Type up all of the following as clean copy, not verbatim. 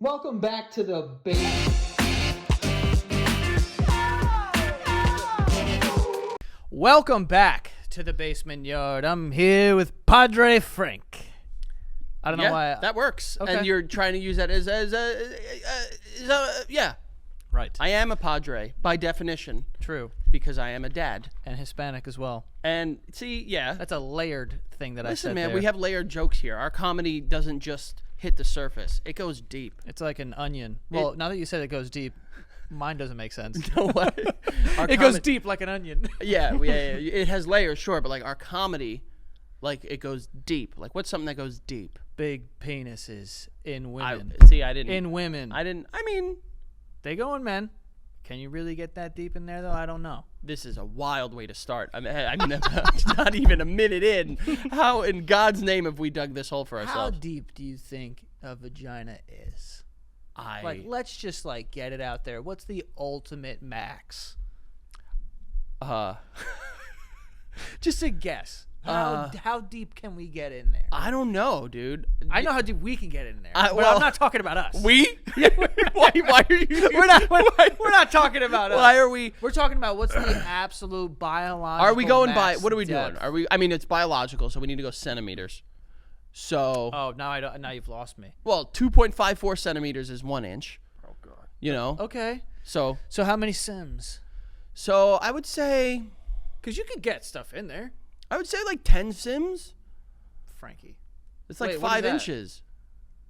Welcome back to the base. Welcome back to the basement yard. I'm here with Padre Frank. I don't know why. That works. Okay. And you're trying to use that as yeah. Right. I am a padre by definition True. because I am a dad. And Hispanic as well. And see, yeah. That's a layered thing that I said Listen, man, there. we have layered jokes here. Our comedy doesn't just hit the surface. It goes deep. It's like an onion. Well, now that you said it goes deep, mine doesn't make sense. No way. It goes deep like an onion. Yeah, it has layers, sure, but like our comedy, like it goes deep. Like what's something that goes deep? Big penises in women. I didn't. In women. I mean, They go in men. Can you really get that deep in there, though? I don't know. this is a wild way to start. I mean not even a minute in. How in God's name have we dug this hole for How ourselves? deep do you think a vagina is? Like, let's just, like, get it out there. What's the ultimate max? Just a guess. How deep can we get in there? I don't know, dude. I know how deep we can get in there. well, but I'm not talking about us. We? why are you? We're not talking about us. Why are we? We're talking about what's the absolute biological Are we going by? max What are we depth. doing? Are we? I mean, it's biological, so we need to go centimeters. So, Oh, now I don't. Now you've lost me. well, 2.54 centimeters is 1 inch. Oh God. You know. Okay. So So how many sims? I would say Because you could get stuff in there, like 10 sims. Frankie. It's like Wait, what is 5 that? inches.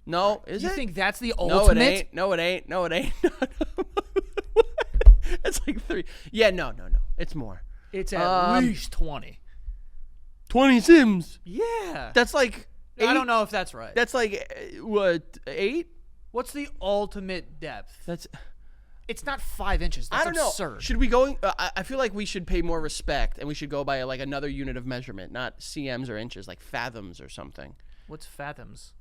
No, is You it? think that's the No, ultimate? it ain't. No, it ain't. No, it ain't. It's like 3. Yeah, no. It's more. It's at least 20. 20 sims. Yeah. That's like 8. I don't know if that's right. That's like what 8? What's the ultimate depth? That's It's not 5 inches. That's I don't know. absurd. Should we go? I feel like we should pay more respect, and we should go by like another unit of measurement, not cms or inches, like fathoms or something. What's fathoms?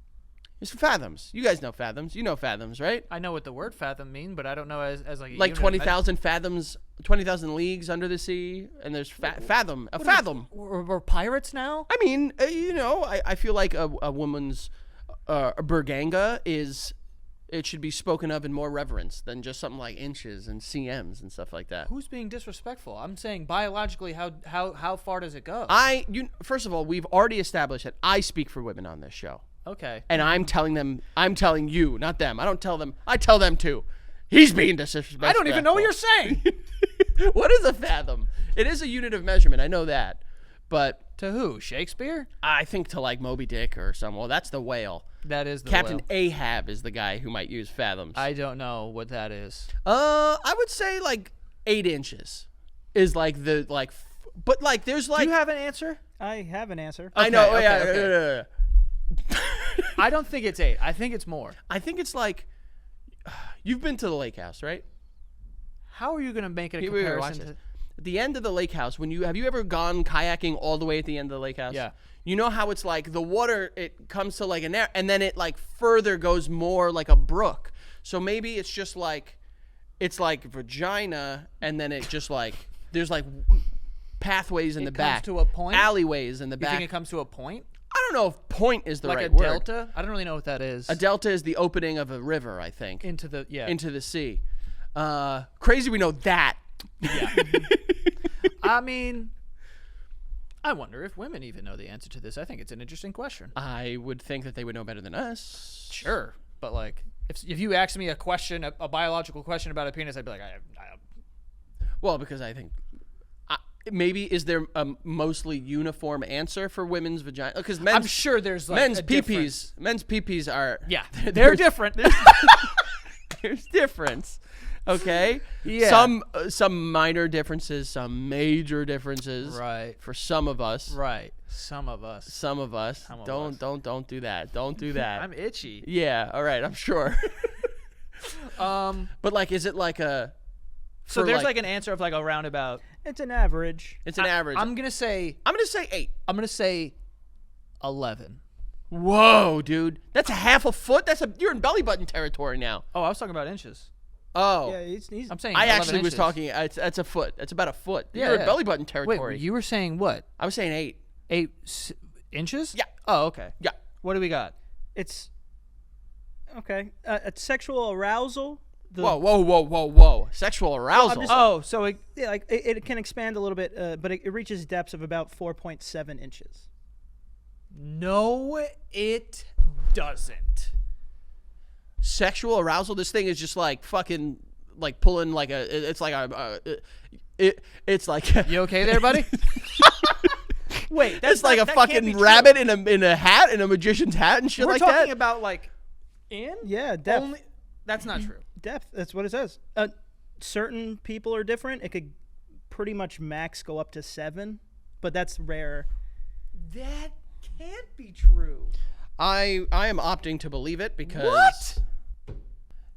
It's fathoms. You guys know fathoms. You know fathoms, right? I know what the word fathom mean, but I don't know as like a Like unit of 20,000 fathoms, 20,000 leagues under the sea, and there's fathom. A fathom. We're pirates now? I mean, I feel like a woman's berganga is. It should be spoken of in more reverence than just something like inches and cms and stuff like that. Who's being disrespectful? I'm saying biologically, how far does it go? First of all, we've already established that I speak for women on this show. Okay. And I'm telling you, not them. I don't tell them. I tell them too. He's being disrespectful. I don't even know what you're saying. What is a fathom? It is a unit of measurement. I know that. But To who? Shakespeare? I think to like Moby Dick or something. Well, that's the whale. That is the Captain whale. Ahab is the guy who might use fathoms. I don't know what that is. I would say like 8 inches is like the like, but like there's like Do you have an answer? I have an answer. I know. Okay, Yeah, okay. yeah. I don't think it's 8. I think it's more. I think it's like you've been to the lake house, right? How are you going to make it a Here, wait, watch comparison this. to... At the end of the lake house, have you ever gone kayaking all the way at the end of the lake house? Yeah. You know how it's like the water, it comes to like an air, and then it like further goes more like a brook. So maybe it's just like, it's like vagina, and then it just like, there's like pathways in the comes back. to a point? Alleyways in the You back. think it comes to a point? I don't know if point is the Like right a word. delta? I don't really know what that is. A delta is the opening of a river, I think. Into the, yeah. Into the sea. Crazy we know that. Yeah. I mean, I wonder if women even know the answer to this. I think it's an interesting question. I would think that they would know better than us. Sure, but like, if you asked me a question, a biological question about a penis, I'd be like, I Well, because I think maybe is there a mostly uniform answer for women's vagina? Because I'm sure there's like men's a difference. men's peepees are Yeah, they're different. There's difference. Okay. Yeah. Some minor differences, some major differences. Right. For some of us. Right. Some of us. Some of us. Some of Don't do that. Don't do that. I'm itchy. Yeah. All right. I'm sure. But like, is it like a? So for there's like an answer of like a roundabout. It's an average. It's an average. I'm gonna say 8. I'm gonna say 11. Whoa, dude. That's a half a foot. You're in belly button territory now. Oh, I was talking about inches. Oh. Yeah, he's I'm saying I 11 actually was inches. talking. That's a foot. That's about a foot. Yeah, You're yeah. in belly button territory. Wait, you were saying what? I was saying 8. 8 inches? Yeah. Oh, okay. Yeah. What do we got? it's Okay. Sexual arousal. Whoa. Sexual arousal. So it can expand a little bit, but it reaches depths of about 4.7 inches. No, it doesn't. Sexual arousal. This thing is just like fucking like pulling like a. It's like it's like. You okay there, buddy? Wait, that's like a fucking rabbit in a hat, in a magician's hat and shit We're like that. We're talking about like Yeah, depth. That's not true. Depth. That's what it says. Certain people are different. It could pretty much max go up to 7, but that's rare. That can't be true. I am opting to believe it because. What?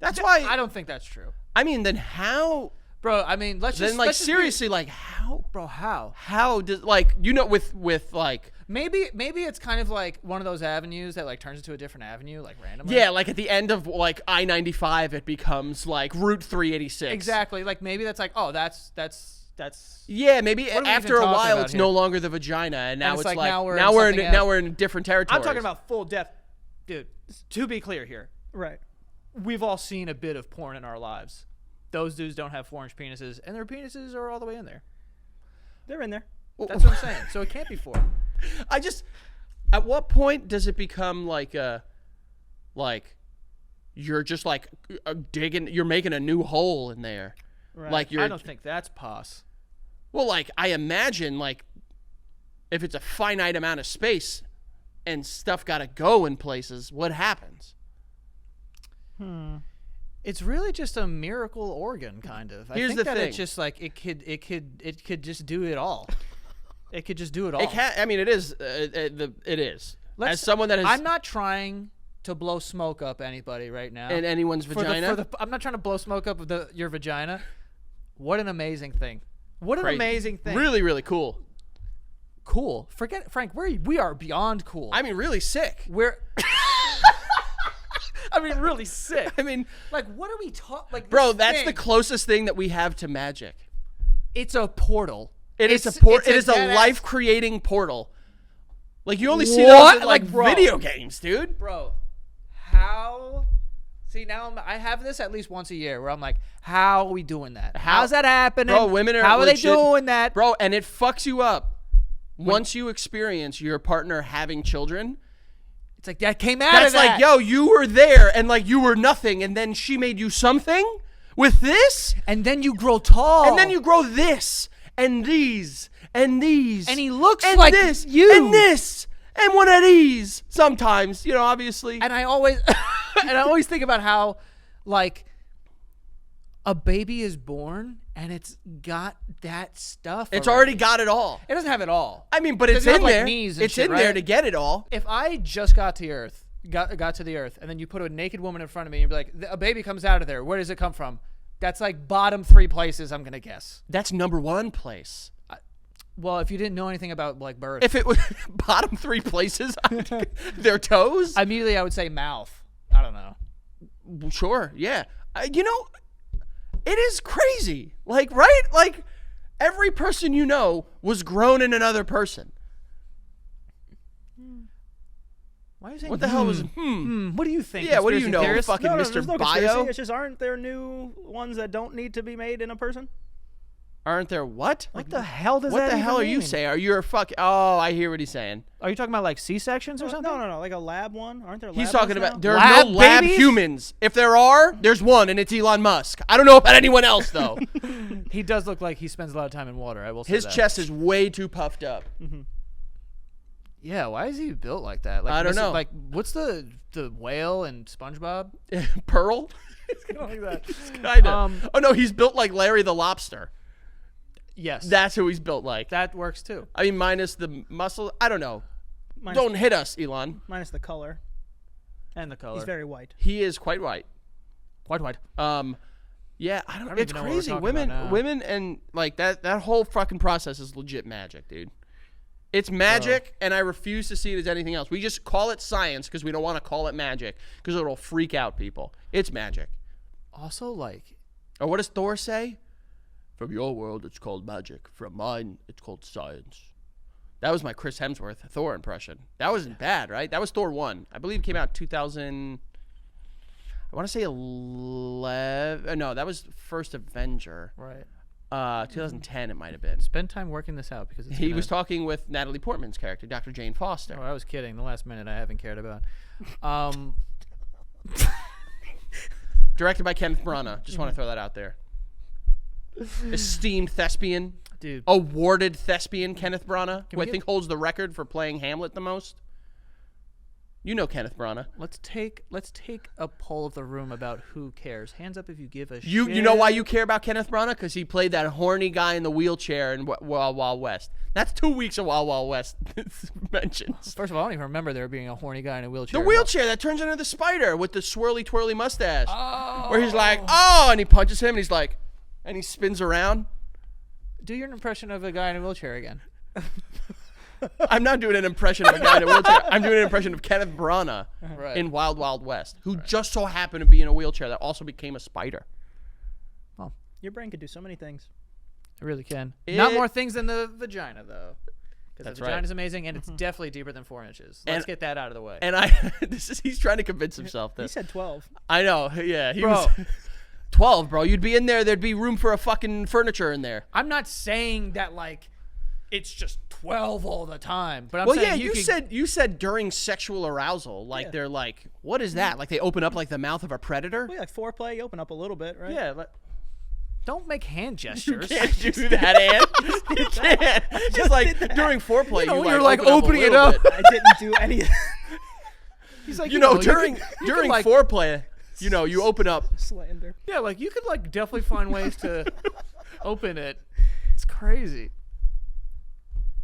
That's why I don't think that's true. I mean, then how? Bro, I mean, let's seriously, like how? Bro, how? How does like with like maybe it's kind of like one of those avenues that like turns into a different avenue like randomly. Yeah, like at the end of like I-95 it becomes like Route 386. Exactly. Like maybe that's like, oh, that's yeah, maybe after a while it's here? no longer the vagina and now it's it's like, like now we're in different territories. I'm talking about full depth. Dude, to be clear here. Right. We've all seen a bit of porn in our lives. Those dudes don't have 4-inch penises, and their penises are all the way in there. They're in there. That's what I'm saying. So it can't be 4. At what point does it become like you're just like digging, you're making a new hole in there? Right. Like I don't think that's pos. Well, like I imagine like if it's a finite amount of space and stuff got to go in places, what happens? It's really just a miracle organ, kind of. Here's I think the that thing. it's just like it could just do it all. It could just do it all. I mean, it is. It is. As someone that has, I'm not trying to blow smoke up anybody right now. in anyone's vagina. I'm not trying to blow smoke up your vagina. What an amazing thing! What an Crazy. amazing thing! Really, really cool. Cool. Forget Frank. We are beyond cool. I mean, really sick. I mean, really sick. I mean, like, what are we talking? Like, bro, that's the closest thing that we have to magic. It's a portal. It is a life-creating portal. Like you only see those in like video games, dude. Bro, how? See, now I have this at least once a year where I'm like, how are we doing that? How's that happening? Bro, women are How are they legit, doing that? Bro, and it fucks you up. Once you experience your partner having children, it's like that came out of that. That's like, yo, you were there and like you were nothing and then she made you something with this? And then you grow tall. And then you grow this and these and these. And he looks and like this you. And this. And one of these. Sometimes, you know, obviously. And I always think about how like a baby is born and it's got that stuff. It's already got it all. It doesn't have it all. I mean, but it's in there. It's in there to get it all. If I just got to the earth, and then you put a naked woman in front of me, and you'd be like, a baby comes out of there. Where does it come from? That's like bottom 3 places, I'm gonna guess. That's number 1 place. Well, if you didn't know anything about like birth, if it was bottom 3 places, their toes. Immediately, I would say mouth. I don't know. Sure, yeah. You know, it is crazy. Like, right? Like, every person you know was grown in another person. Why are you saying what the hell was What do you think? Yeah, what do you know? Theorist? Fucking no, Mr. there's no Bio? conspiracy. It's just, aren't there new ones that don't need to be made in a person? Aren't there what? What the hell does what that the hell are even you mean? saying? Are you a fuck? Oh, I hear what he's saying. Are you talking about like C-sections or something? No, like a lab one. Aren't there? He's lab talking ones about now? there are no lab babies? humans. If there are, there's one, and it's Elon Musk. I don't know about anyone else though. He does look like he spends a lot of time in water. I will say His that. chest is way too puffed up. Mm-hmm. Yeah, why is he built like that? Like, I don't know. Like, what's the whale and SpongeBob? Pearl? It's kind of like that. Kinda. Oh no, he's built like Larry the Lobster. Yes, That's who he's built like. that works too. I mean, minus the muscle. I don't know. Minus, Don't hit us, Elon. minus the color. And the color. He's very white. He is quite white. Quite white. Yeah, I don't. don't It's even know what we're crazy. talking about now. Women, and like that whole fucking process is legit magic, dude. It's magic, and I refuse to see it as anything else. We just call it science because we don't want to call it magic because it'll freak out people. It's magic. Also, like, Or what does Thor say? From your world, it's called magic. From mine, it's called science. That was my Chris Hemsworth Thor impression. That wasn't bad, right? That was Thor 1. I believe it came out 2000. I want to say 11. No, that was first Avenger. Right. 2010 it might have been. Spend time working this out because He was talking with Natalie Portman's character, Dr. Jane Foster. Oh, I was kidding. The last minute I haven't cared about. Directed by Kenneth Branagh. Just want to throw that out there. Esteemed thespian. Dude. Awarded thespian Kenneth Branagh, who we I get- think holds the record for playing Hamlet the most. You know Kenneth Branagh. Let's take a poll of the room about who cares. Hands up if you give a You shit. know why you care about Kenneth Branagh? Because he played that horny guy in the wheelchair in Wild Wild West. That's 2 weeks of Wild Wild West mentions. First of all, I don't even remember there being a horny guy in a wheelchair. The wheelchair that turns into the spider with the swirly twirly mustache. Oh. Where he's like, oh, and he punches him and he's like, and he spins around. Do your impression of a guy in a wheelchair again. I'm not doing an impression of a guy in a wheelchair. I'm doing an impression of Kenneth Branagh Right. in Wild Wild West, who just so happened to be in a wheelchair that also became a spider. Your brain could do so many things. It really can. Not more things than the vagina, though. Because That's the right. vagina's amazing, and it's definitely deeper than 4 inches. Let's And- get that out of the way. And he's trying to convince himself He that. said 12. I know, yeah. He Bro. was 12, bro. You'd be in there. There'd be room for a fucking furniture in there. I'm not saying that, like, it's just 12 all the time. But I'm Well, saying yeah, could, you said during sexual arousal, like Yeah. they're like, what is that? Like they open up like the mouth of a predator? Well, yeah, like foreplay, you open up a little bit, right? Yeah, like, Don't make hand you gestures. can't do that, Ann. You can't. Just like during foreplay, know, you you're, like, open opening it a little up. bit. I didn't do any of He's like, You know, you during can, like, foreplay, you know, you open up. slander. yeah, like you could like definitely find ways to open it. It's crazy.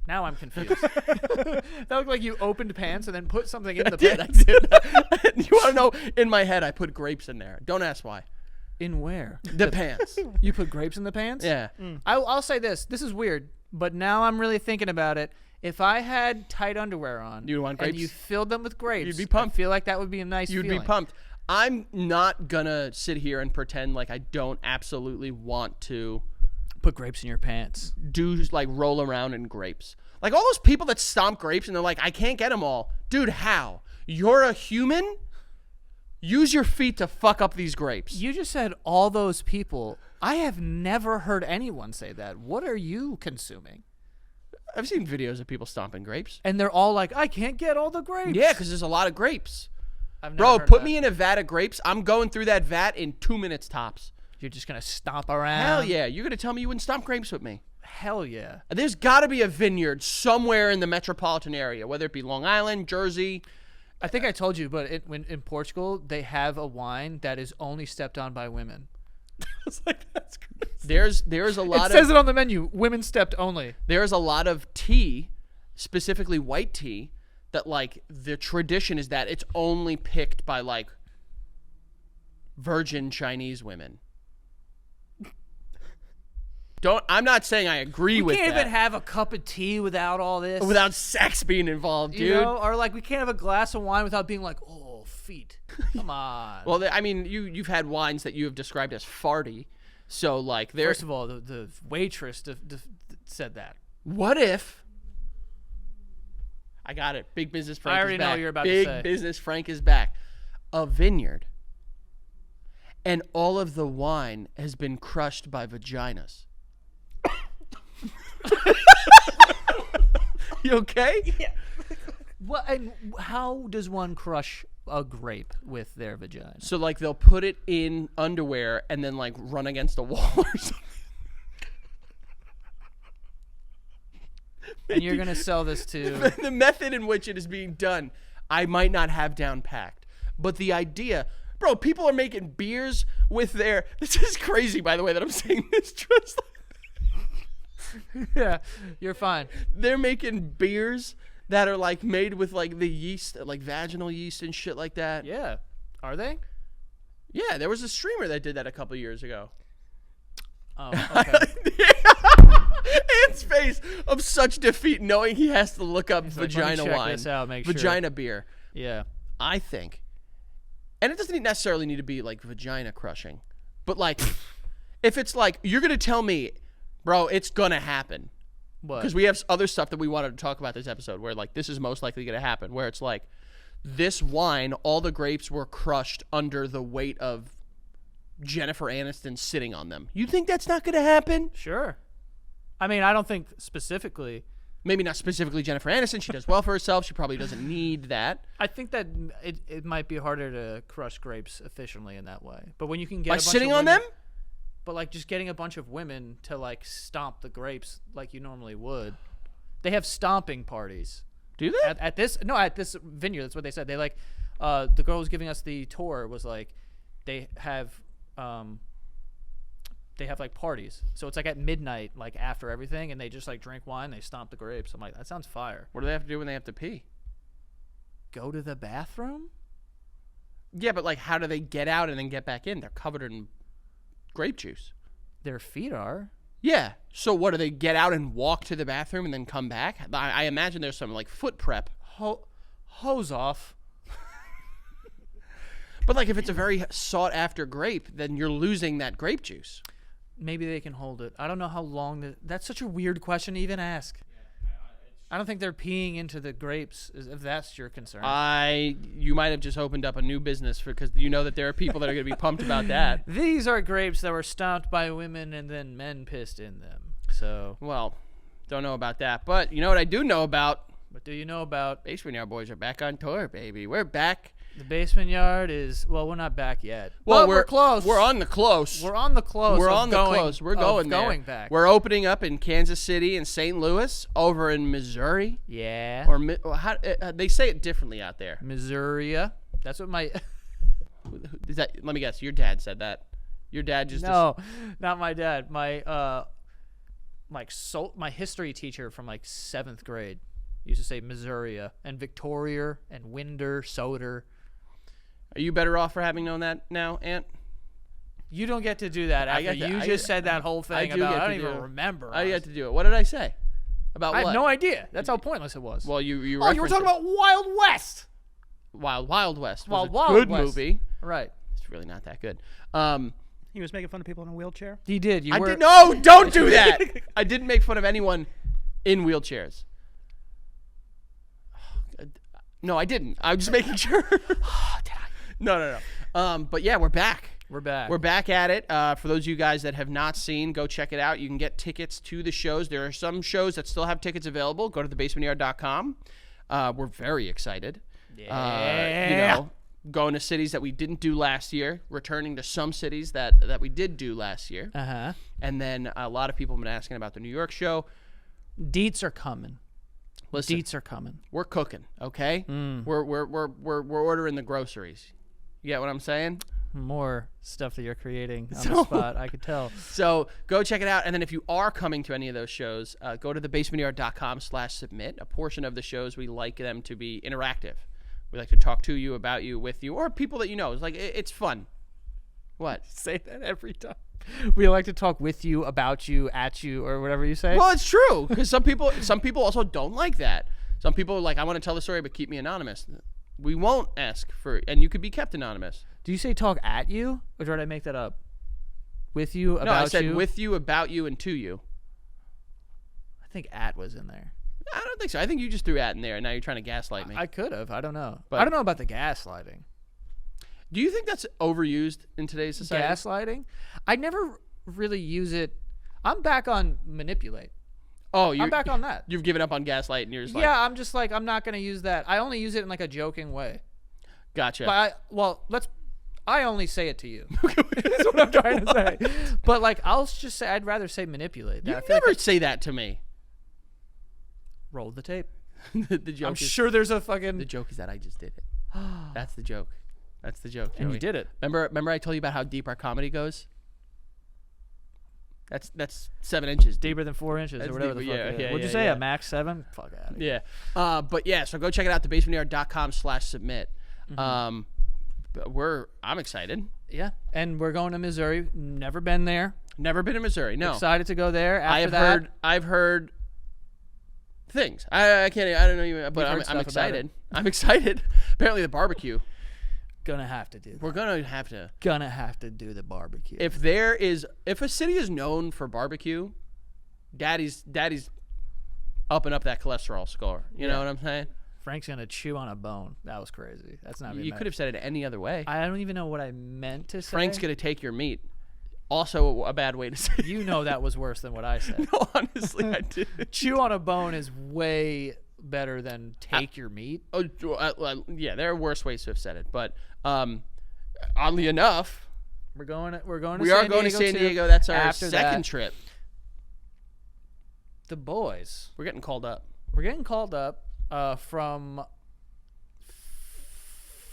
Now I'm confused. That looked like you opened pants and then put something in the I pants. did. You want to know? In my head, I put grapes in there. Don't ask why. In where? The pants. You put grapes in the pants? Yeah. I'll say this. This is weird, but now I'm really thinking about it. If I had tight underwear on, You'd want and grapes? you filled them with grapes, You'd be pumped. I feel like that would be a nice You'd feeling. be pumped. I'm not gonna sit here and pretend like I don't absolutely want to Put grapes in your pants. do like roll around in grapes. Like all those people that stomp grapes and they're like, I can't get them all. Dude, how? You're a human? Use your feet to fuck up these grapes. You just said all those people. I have never heard anyone say that. What are you consuming? I've seen videos of people stomping grapes. And they're all like, I can't get all the grapes. Yeah, because there's a lot of grapes. I've never Bro, heard put that. me in a vat of grapes. I'm going through that vat in 2 minutes tops. You're just going to stomp around. Hell yeah. You're going to tell me you wouldn't stomp grapes with me. Hell yeah. There's got to be a vineyard somewhere in the metropolitan area, whether it be Long Island, Jersey. I think I told you, but in Portugal, they have a wine that is only stepped on by women. It's like, that's crazy. There's a lot It says it on the menu, women stepped only. there's a lot of tea, specifically white tea, that like the tradition is that it's only picked by like virgin Chinese women. I'm not saying I agree We with can't that. even have a cup of tea without all this. Without sex being involved, dude. You know? Or like we can't have a glass of wine without being like, oh, feet. Come on. Well, I mean, you've had wines that you have described as farty, so like there's. First of all, the waitress said that. What if? I got it. Big Business Frank I is already know back. what you're about to Big say. Business Frank is back. A vineyard. And all of the wine has been crushed by vaginas. You okay? Yeah. What? And how does one crush a grape with their vagina? So like they'll put it in underwear and then like run against a wall or something. And you're gonna sell this to? The method in which it is being done, I might not have down packed. But the idea, bro, people are making beers with their. This is crazy, by the way, that I'm saying this. Just Yeah, you're fine. they're making beers that are like made with like the yeast, like vaginal yeast and shit like that. Yeah, are they? Yeah, there was a streamer that did that a couple years ago. Oh, okay. Ant's face of such defeat, knowing he has to look up like, let me vagina check wine, this out, make sure. vagina beer. Yeah. I think, and it doesn't necessarily need to be like vagina crushing, but like, if it's like you're gonna tell me, bro, it's gonna happen, What? because we have other stuff that we wanted to talk about this episode where like this is most likely gonna happen, where it's like this wine, all the grapes were crushed under the weight of Jennifer Aniston sitting on them. You think that's not going to happen? Sure. I mean, I don't think specifically. Maybe not specifically Jennifer Aniston. She does well for herself. She probably doesn't need that. I think that it might be harder to crush grapes efficiently in that way. But when you can get By a bunch sitting of on women, them? But like just getting a bunch of women to like stomp the grapes like you normally would. They have stomping parties. Do they? At this vineyard, that's what they said. They like the girl who's giving us the tour was like they have like parties. So it's like at midnight, like after everything, and they just like drink wine, they stomp the grapes. I'm like, that sounds fire. What do they have to do when they have to pee? Go to the bathroom? Yeah, but like how do they get out and then get back in? They're covered in grape juice. Their feet are. Yeah. So what do they get out and walk to the bathroom and then come back? I imagine there's some like foot prep. Hose off. But like if it's a very sought after grape, then you're losing that grape juice. Maybe they can hold it. I don't know how long. That's such a weird question to even ask. I don't think they're peeing into the grapes, if that's your concern. You might have just opened up a new business because you know that there are people that are going to be pumped about that. These are grapes that were stomped by women and then men pissed in them. So, well, don't know about that. But you know what I do know about? What do you know about? Basement Yard Boys are back on tour, baby. We're back. The Basement Yard is, well, we're not back yet. Well, but we're close. We're on the close. We're on the close. We're on the close. We're going there. Going back. We're opening up in Kansas City and St. Louis, over in Missouri. Yeah. Or how they say it differently out there. Missouri. That's what my. Is that? Let me guess. Your dad said that. Your dad just. No, not my dad. My my history teacher from like 7th grade used to say Missouri and Victoria and Winder, Soder. Are you better off for having known that now, Ant? You don't get to do that after you just said that whole thing I don't even remember. I get to do it. What did I say? About I what? have no idea. That's how pointless it was. Well, you you were referenced talking it. about Wild West. Wild West. Wild Was a good West. movie. Right. It's really not that good. He was making fun of people in a wheelchair. He did. I did. No, don't do that. I didn't make fun of anyone in wheelchairs. No, I didn't. I'm just making sure. Did I? No. But yeah, we're back. We're back. We're back at it. For those of you guys that have not seen, go check it out. You can get tickets to the shows. There are some shows that still have tickets available. Go to thebasementyard.com. We're very excited. Yeah. Going to cities that we didn't do last year, returning to some cities that we did do last year. Uh-huh. And then a lot of people have been asking about the New York show. Deets are coming. Listen, Deets are coming. we're cooking, okay? We're ordering the groceries. You get what I'm saying? More stuff that you're creating on the spot. I could tell. So go check it out. And then if you are coming to any of those shows, go to thebasementyard.com/submit. A portion of the shows, we like them to be interactive. We like to talk to you, about you, with you, or people that you know. It's like, it's fun. What? Say that every time. We like to talk with you, about you, at you, or whatever you say. Well, it's true, because some people also don't like that. Some people are like, I want to tell the story, but keep me anonymous. We won't ask for, and you could be kept anonymous. Do you say talk at you, or did I make that up? With you, about you? No, I said with you, about you, and to you. I think at was in there. I don't think so. I think you just threw at in there, and now you're trying to gaslight me. I could have. I don't know. But- I don't know about the gaslighting. Do you think that's overused in today's society? Gaslighting? I never really use it. I'm back on manipulate. Oh, I'm back on that. You've given up on gaslight, and you're just like, Yeah, I'm just like, I'm not going to use that. I only use it in like a joking way. gotcha. But I only say it to you. That's what I'm trying to say. But like, I'll just say, I'd rather say manipulate. You I feel never like say that to me. roll the tape. the joke I'm is, sure there's a fucking. the joke is that I just did it. That's the joke. That's the joke, And you Joey. did it. Remember I told you about how deep our comedy goes? That's 7 inches deep. Deeper than 4 inches That's or whatever deeper, the fuck. yeah, it is. yeah, What'd you yeah, say? yeah. A max 7? Fuck out of here. Yeah. But yeah, so go check it out, thebasementyard.com/submit. I'm excited. Yeah. And we're going to Missouri. Never been there. Never been to Missouri. No. Excited to go there. After I've heard things. I can't. I don't know you, but We've heard I'm stuff about excited. I'm excited. Apparently the barbecue. Gonna have to do that. We're gonna have to. Gonna have to do the barbecue. If a city is known for barbecue, daddy's upping up that cholesterol score. You know what I'm saying? Frank's gonna chew on a bone. That was crazy. That's not. You could have said it any other way. I don't even know what I meant to say. Frank's gonna take your meat. Also, a bad way to say it. You know that was worse than what I said. No, honestly, I did. Chew on a bone is way better than take your meat. Oh, yeah, there are worse ways to have said it, but oddly enough, We are going to San Diego. That's our After second that, trip. The boys. We're getting called up. We're getting called up from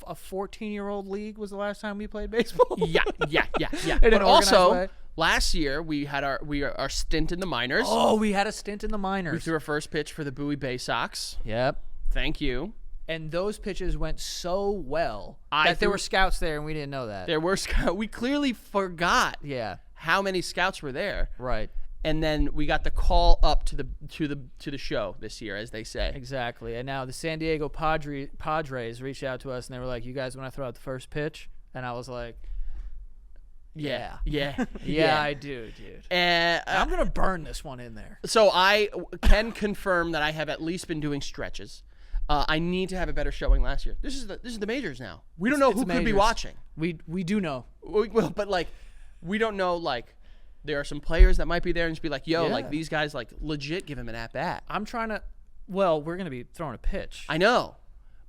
a 14-year-old league was the last time we played baseball. Yeah. In But an organized also, way. last year we had our stint in the minors. Oh, we had a stint in the minors. We threw our first pitch for the Bowie Bay Sox. Yep. Thank you. And those pitches went so well I that there threw- were scouts there, and we didn't know that. There were scouts. We clearly forgot Yeah. how many scouts were there. Right. And then we got the call up to the show this year, as they say. Exactly. And now the San Diego Padres reached out to us, and they were like, "You guys want to throw out the first pitch?" And I was like, "Yeah, Yeah. yeah, I do, dude. And I'm gonna burn this one in there." so I can confirm that I have at least been doing stretches. I need to have a better showing last year. This is the majors now. We don't know It's who could be majors. watching. We do know. Well, but like, we don't know. Like, there are some players that might be there and just be like, "Yo, Yeah. like these guys, like legit, give him an at bat." I'm trying to. Well, we're gonna be throwing a pitch. I know,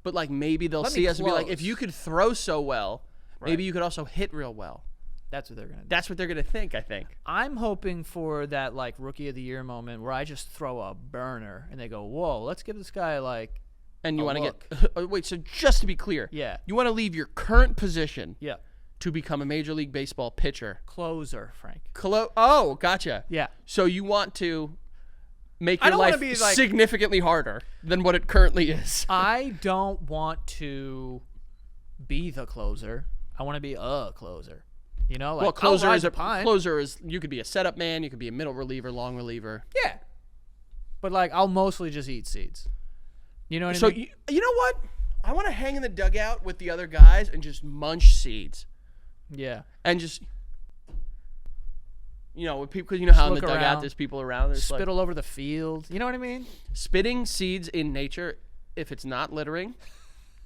but like maybe they'll Let see me us and be like, close. "If you could throw so well, maybe Right. you could also hit real well." That's what they're gonna do. That's what they're gonna think. I think. I'm hoping for that like rookie of the year moment where I just throw a burner and they go, "Whoa, let's give this guy like." And you A want to look. get wait. So just to be clear, Yeah. you want to leave your current position Yeah. to become a Major League Baseball pitcher. Closer, Frank. Oh, gotcha. Yeah. So you want to make I your don't wanna life be, like- significantly harder than what it currently is. I don't want to be the closer. I want to be a closer. You know, like Well, closer I'll is ride a the pine. closer is you could be a setup man, you could be a middle reliever, long reliever. Yeah. But like I'll mostly just eat seeds. You know what So I mean? you know what? I want to hang in the dugout with the other guys and just munch seeds Yeah. and just with people, because you know how in the look dugout around. there's people around. There's Spit like all over the field. You know what I mean? spitting seeds in nature, if it's not littering,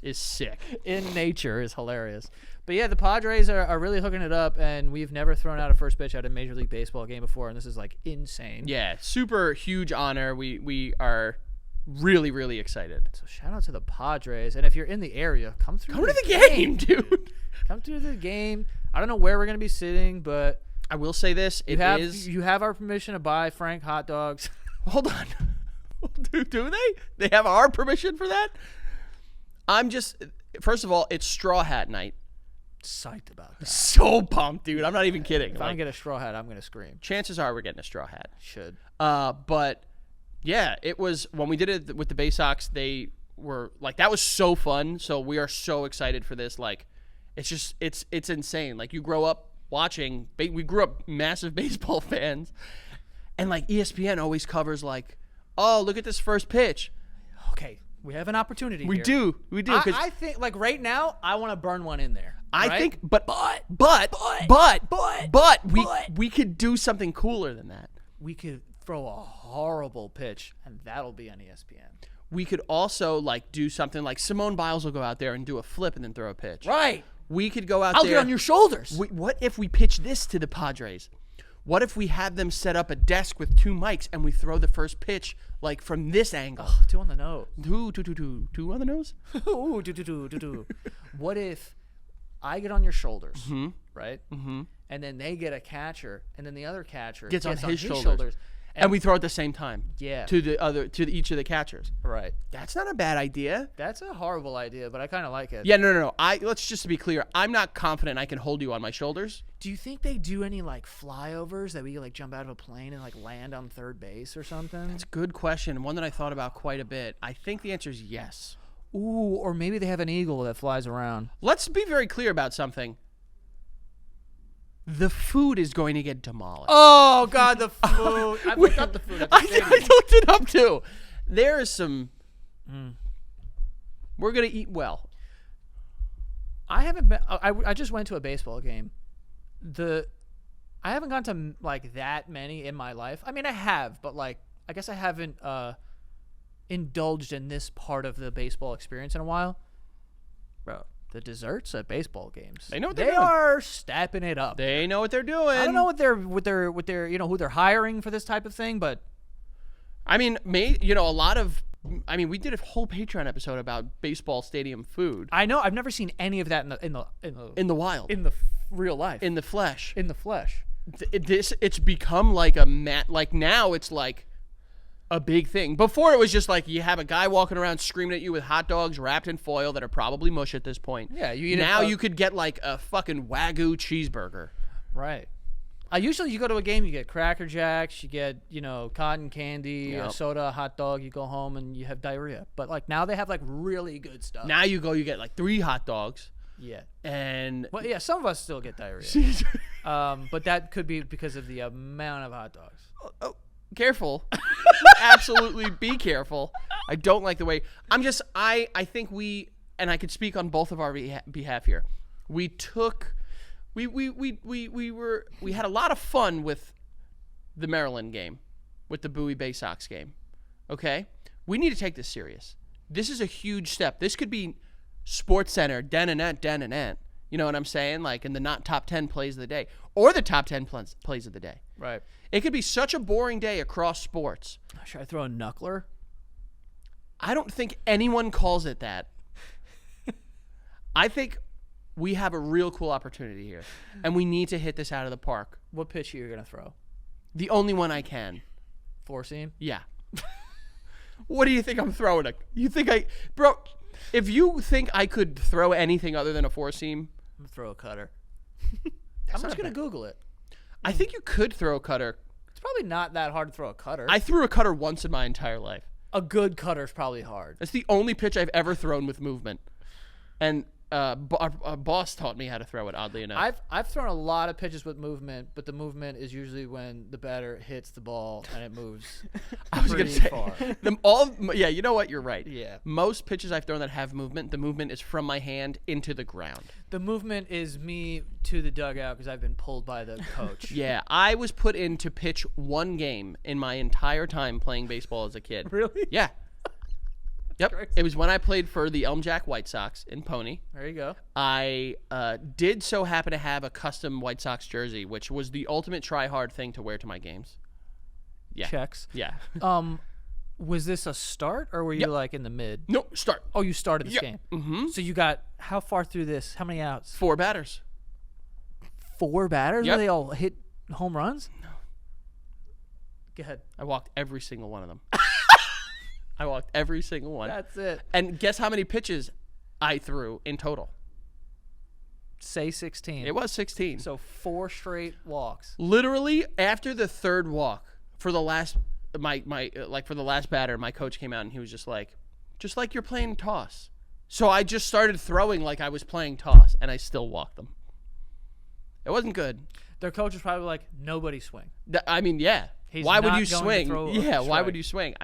is sick. In nature is hilarious. But yeah, the Padres are really hooking it up, and we've never thrown out a first pitch at a Major League Baseball game before, and this is like insane. Yeah, super huge honor. We are really, really excited. So shout out to the Padres, and if you're in the area, come through. Come to the game, dude. Come through the game. I don't know where we're gonna be sitting, but I will say this: you have our permission to buy Frank hot dogs. Hold on. Do they? They have our permission for that? First of all, it's Straw Hat night. Psyched about that. So pumped, dude. I'm not even kidding. If I Like, don't get a straw hat, I'm gonna scream. chances are we're getting a straw hat. Should. But yeah, it was when we did it with the Bay Sox. They were like, that was so fun. So we are so excited for this. Like, it's insane. Like, you grow up watching. We grew up massive baseball fans, and like ESPN always covers like, oh, look at this first pitch. Okay, we have an opportunity. We here. do. 'cause I think like right now, I want to burn one in there. I right? think, but we could do something cooler than that. we could throw a horrible pitch, and that'll be on ESPN. We could also like do something like Simone Biles will go out there and do a flip and then throw a pitch. Right. We could go out I'll there. get on your shoulders. What if we pitch this to the Padres? What if we have them set up a desk with two mics and we throw the first pitch like from this angle? Two on the nose. Two on the nose? Ooh, do. What if I get on your shoulders, right? Mm-hmm. And then they get a catcher, and then the other catcher Gets on his shoulders. And we throw at the same time. Yeah. To each of the catchers. Right. That's not a bad idea. That's a horrible idea, but I kind of like it. Yeah, no. Let's just be clear. I'm not confident I can hold you on my shoulders. Do you think they do any like flyovers that we could like jump out of a plane and like land on third base or something? It's a good question, one that I thought about quite a bit. I think the answer is yes. Ooh, or maybe they have an eagle that flies around. Let's be very clear about something. The food is going to get demolished. Oh God, the food! I looked up the food. At the I stadium. looked it up too. There is some. We're gonna eat well. I haven't been. I just went to a baseball game. I haven't gone to like that many in my life. I mean, I have, but like I guess I haven't indulged in this part of the baseball experience in a while, bro, the desserts at baseball games, They know what they're they doing. are stepping it up. They know what they're doing. I don't know what they're who they're hiring for this type of thing, but I mean, a lot of. I mean, we did a whole Patreon episode about baseball stadium food I know I've never seen any of that in in the wild, the real life, in the flesh. in the flesh. It's become like a like now it's like a big thing. Before it was just like you have a guy walking around screaming at you with hot dogs wrapped in foil that are probably mush at this point. Yeah, you eat now you could get like a fucking Wagyu cheeseburger. Right. Usually you go to a game, you get Cracker Jacks, you get, cotton candy, a Yep. soda, a hot dog, you go home and you have diarrhea. But like now they have like really good stuff. Now you get like 3 hot dogs Yeah. and Well, yeah, some of us still get diarrhea. But that could be because of the amount of hot dogs. oh, careful. Absolutely be careful. I don't like the way I think and I could speak on both of our behalf here. We had a lot of fun with the Maryland game, with the Bowie Bay Sox game. Okay? We need to take this serious. This is a huge step. This could be Sports Center, den. You know what I'm saying? Like in the not top 10 plays of the day or the top 10 plays of the day. Right. It could be such a boring day across sports. Should I throw a knuckler? I don't think anyone calls it that. I think we have a real cool opportunity here, and we need to hit this out of the park. What pitch are you going to throw? The only one I can. 4-seam? Yeah. What do you think I'm throwing? Bro, if you think I could throw anything other than a 4-seam, I'm going to throw a cutter. That's I'm not just going bad. to Google it. I think you could throw a cutter. It's probably not that hard to throw a cutter. I threw a cutter once in my entire life. A good cutter is probably hard. That's the only pitch I've ever thrown with movement. And our boss taught me how to throw it, oddly enough. I've thrown a lot of pitches with movement, but the movement is usually when the batter hits the ball and it moves I was pretty gonna say far. yeah, you know what? You're right. Yeah. Most pitches I've thrown that have movement, the movement is from my hand into the ground. The movement is me to the dugout because I've been pulled by the coach. Yeah, I was put in to pitch one game in my entire time playing baseball as a kid. Really? Yeah. Yep. crazy. It was when I played for the Elm Jack White Sox in Pony. There you go. I did so happen to have a custom White Sox jersey, which was the ultimate try-hard thing to wear to my games. Yeah. Checks. Yeah. Was this a start or were you Yep. like in the mid? No, start. Oh, you started this Yep. game. Mm-hmm. So you got how far through this? How many outs? 4 batters. 4 batters? Yep. Where they all hit home runs? No. Go ahead. I walked every single one of them. I walked every single one. That's it. And guess how many pitches I threw in total? Say 16. It was 16. So 4 straight walks. Literally after the third walk for the last for the last batter, my coach came out and he was just like you're playing toss. So I just started throwing like I was playing toss and I still walked them. It wasn't good. Their coach was probably like, nobody swing. I mean, yeah. He's why would not you going to swing? throw a Yeah, why would strike. you swing?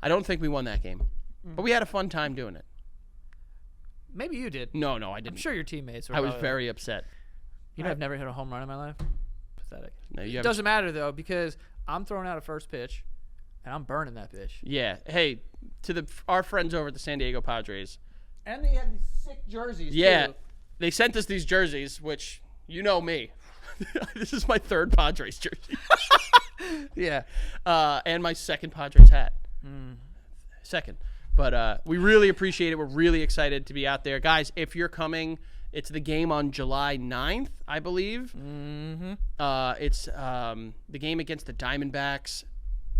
I don't think we won that game. But we had a fun time doing it. Maybe you did. No, I didn't. I'm sure your teammates were I was probably- very upset. You know, I've never hit a home run in my life. Pathetic. No, you It haven't- doesn't matter, though, because I'm throwing out a first pitch, and I'm burning that pitch. Yeah. Hey, to our friends over at the San Diego Padres. And they have these sick jerseys, Yeah. too. They sent us these jerseys, which you know me. This is my third Padres jersey. Yeah. And my second Padres hat. Second. But we really appreciate it. We're really excited to be out there. Guys, if you're coming, it's the game on July 9th, I believe. Mm-hmm. It's the game against the Diamondbacks.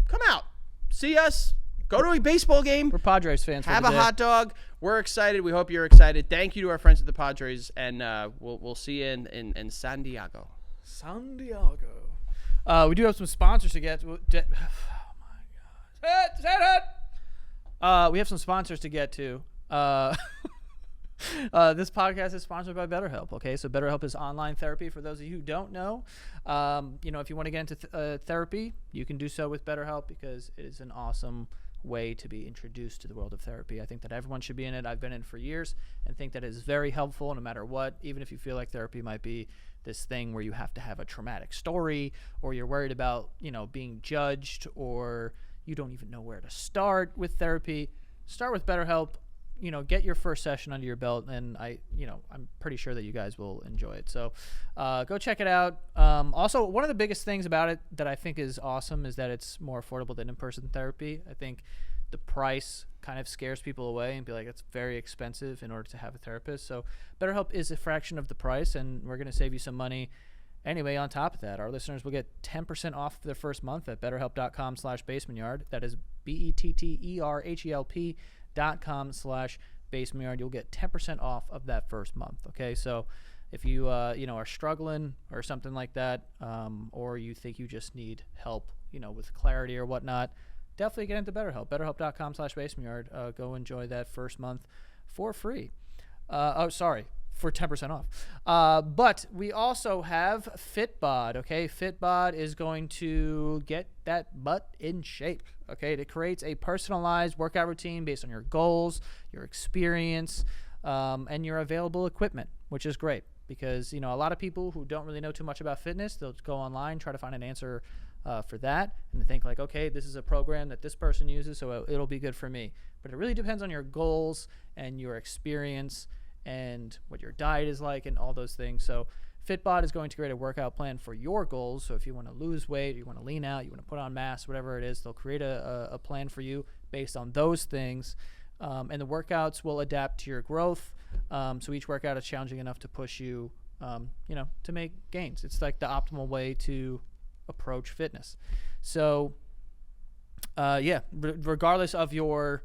Come out. See us. Go to a baseball game. We're Padres fans. Have a hot dog. We're excited. We hope you're excited. Thank you to our friends at the Padres, and we'll see you in San Diego. San Diego. We do have some sponsors to get to. Oh, my God. We have some sponsors to get to. This podcast is sponsored by BetterHelp. Okay, so BetterHelp is online therapy. For those of you who don't know, if you want to get into therapy, you can do so with BetterHelp because it is an awesome way to be introduced to the world of therapy. I think that everyone should be in it. I've been in for years and think that it is very helpful no matter what, even if you feel like therapy might be this thing where you have to have a traumatic story or you're worried about, being judged or, you don't even know where to start with therapy, start with BetterHelp. Get your first session under your belt, and I'm pretty sure that you guys will enjoy it. So go check it out. Also, one of the biggest things about it that I think is awesome is that it's more affordable than in-person therapy. I think the price kind of scares people away and be like, it's very expensive in order to have a therapist. So BetterHelp is a fraction of the price, and we're going to save you some money. Anyway, on top of that, our listeners will get 10% off their first month at betterhelp.com/basementyard. That is BetterHelp.com/basementyard. You'll get 10% off of that first month. Okay, so if you are struggling or something like that, or you think you just need help, with clarity or whatnot, definitely get into BetterHelp. BetterHelp.com/basementyard. Go enjoy that first month for free. For 10% off. But we also have Fitbod, okay? Fitbod is going to get that butt in shape, okay? It creates a personalized workout routine based on your goals, your experience, and your available equipment, which is great because, a lot of people who don't really know too much about fitness, they'll go online, try to find an answer for that, and they think like, okay, this is a program that this person uses, so it'll be good for me. But it really depends on your goals and your experience and what your diet is like and all those things. So Fitbod is going to create a workout plan for your goals. So if you want to lose weight, you want to lean out, you want to put on mass, whatever it is, they'll create a plan for you based on those things. And the workouts will adapt to your growth. So each workout is challenging enough to push you, to make gains. It's like the optimal way to approach fitness. So, regardless of your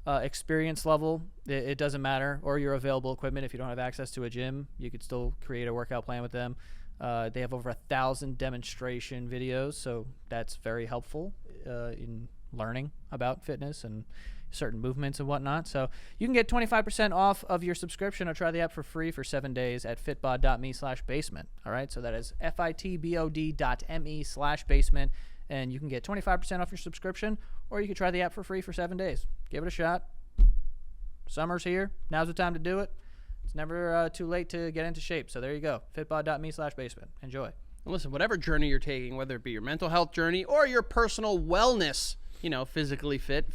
experience level, it doesn't matter, or your available equipment. If you don't have access to a gym, you could still create a workout plan with them. They have over 1,000 demonstration videos, so that's very helpful in learning about fitness and certain movements and whatnot. So you can get 25% off of your subscription or try the app for free for 7 days at fitbod.me/basement. All right, so that is fitbod.me/basement. And you can get 25% off your subscription, or you can try the app for free for 7 days. Give it a shot. Summer's here. Now's the time to do it. It's never too late to get into shape. So there you go. Fitbod.me/basement. Enjoy. And listen, whatever journey you're taking, whether it be your mental health journey or your personal wellness, physically fit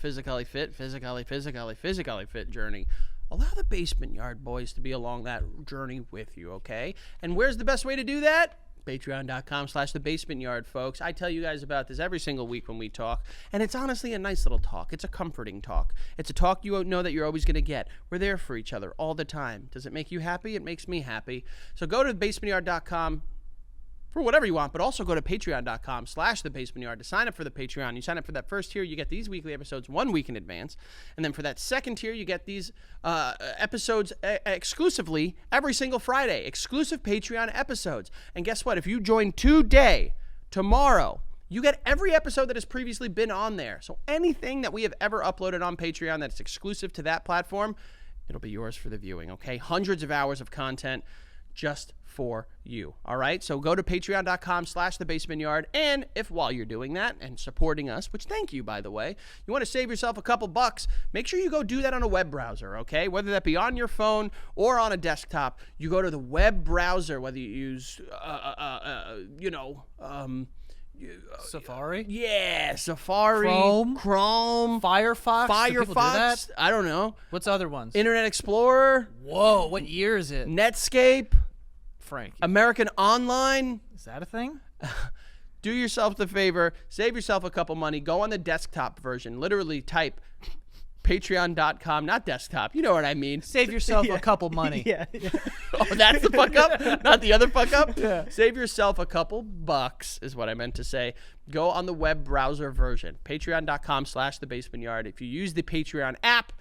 journey, allow the Basement Yard boys to be along that journey with you, okay? And where's the best way to do that? Patreon.com/thebasementyard, folks. I tell you guys about this every single week when we talk, and it's honestly a nice little talk. It's a comforting talk. It's a talk you know that you're always going to get. We're there for each other all the time. Does it make you happy? It makes me happy. So go to basementyard.com for whatever you want, but also go to patreon.com/thebasementyard to sign up for the Patreon. You sign up for that first tier, you get these weekly episodes 1 week in advance. And then for that second tier, you get these episodes exclusively every single Friday, exclusive Patreon episodes. And guess what? If you join today, tomorrow, you get every episode that has previously been on there. So anything that we have ever uploaded on Patreon that's exclusive to that platform, it'll be yours for the viewing, okay? Hundreds of hours of content just for you. All right. So go to patreon.com/thebasementyard. And if while you're doing that and supporting us, which thank you, by the way, you want to save yourself a couple bucks, make sure you go do that on a web browser. Okay. Whether that be on your phone or on a desktop, you go to the web browser, whether you use, Safari? Yeah. Safari. Chrome. Firefox? Do people do that? I don't know. What's other ones? Internet Explorer. Whoa. What year is it? Netscape. Frank. American Online. Is that a thing? Do yourself the favor. Save yourself a couple money. Go on the desktop version. Literally type patreon.com. Not desktop. You know what I mean. Save yourself a couple money. Yeah. Oh, that's the fuck up? Not the other fuck up? Yeah. Save yourself a couple bucks is what I meant to say. Go on the web browser version. Patreon.com/thebasementyard. If you use the Patreon app,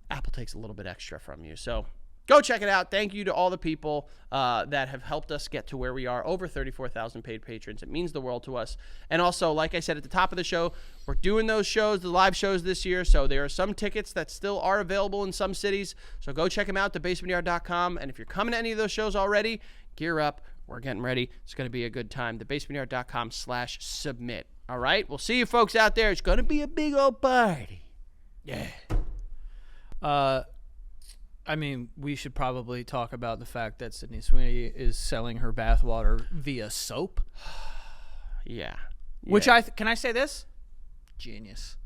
Apple takes a little bit extra from you. So go check it out. Thank you to all the people that have helped us get to where we are. Over 34,000 paid patrons. It means the world to us. And also, like I said at the top of the show, we're doing those shows, the live shows this year. So there are some tickets that still are available in some cities. So go check them out, thebasementyard.com. And if you're coming to any of those shows already, gear up. We're getting ready. It's going to be a good time. Thebasementyard.com/submit. All right? We'll see you folks out there. It's going to be a big old party. Yeah. I mean, we should probably talk about the fact that Sydney Sweeney is selling her bathwater via soap. Yeah. Which can I say this? Genius.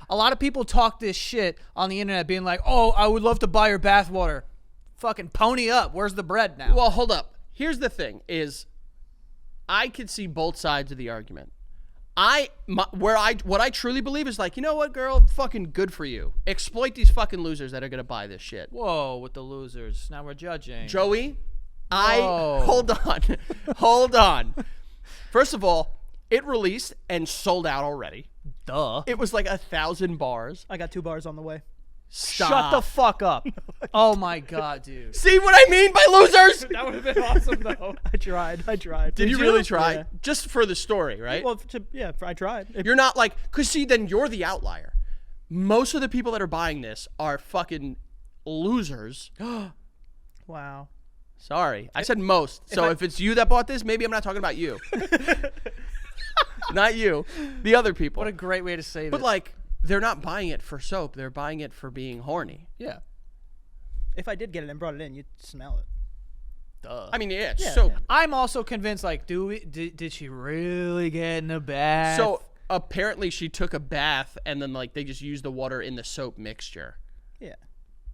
A lot of people talk this shit on the internet being like, oh, I would love to buy your bathwater. Fucking pony up. Where's the bread now? Well, hold up. Here's the thing is I could see both sides of the argument. What I truly believe is like, you know what, girl? Fucking good for you. Exploit these fucking losers that are going to buy this shit. Whoa, with the losers. Now we're judging. Joey, Whoa. hold on. Hold on. First of all, it released and sold out already. Duh. It was like 1,000 bars. I got 2 bars on the way. Stop. Shut the fuck up. Oh my God, dude. See what I mean by losers? That would have been awesome, though. I tried. Did you really try? Yeah. Just for the story, right? Well, I tried. You're not like, because see, then you're the outlier. Most of the people that are buying this are fucking losers. Wow. Sorry. I said most. So if it's you that bought this, maybe I'm not talking about you. Not you. The other people. What a great way to say But this. like, they're not buying it for soap. They're buying it for being horny. Yeah. If I did get it and brought it in, you'd smell it. Duh. I mean, yeah, it's Yeah, soap. yeah. I'm also convinced, like, did she really get in a bath? So apparently she took a bath and then like they just used the water in the soap mixture. Yeah.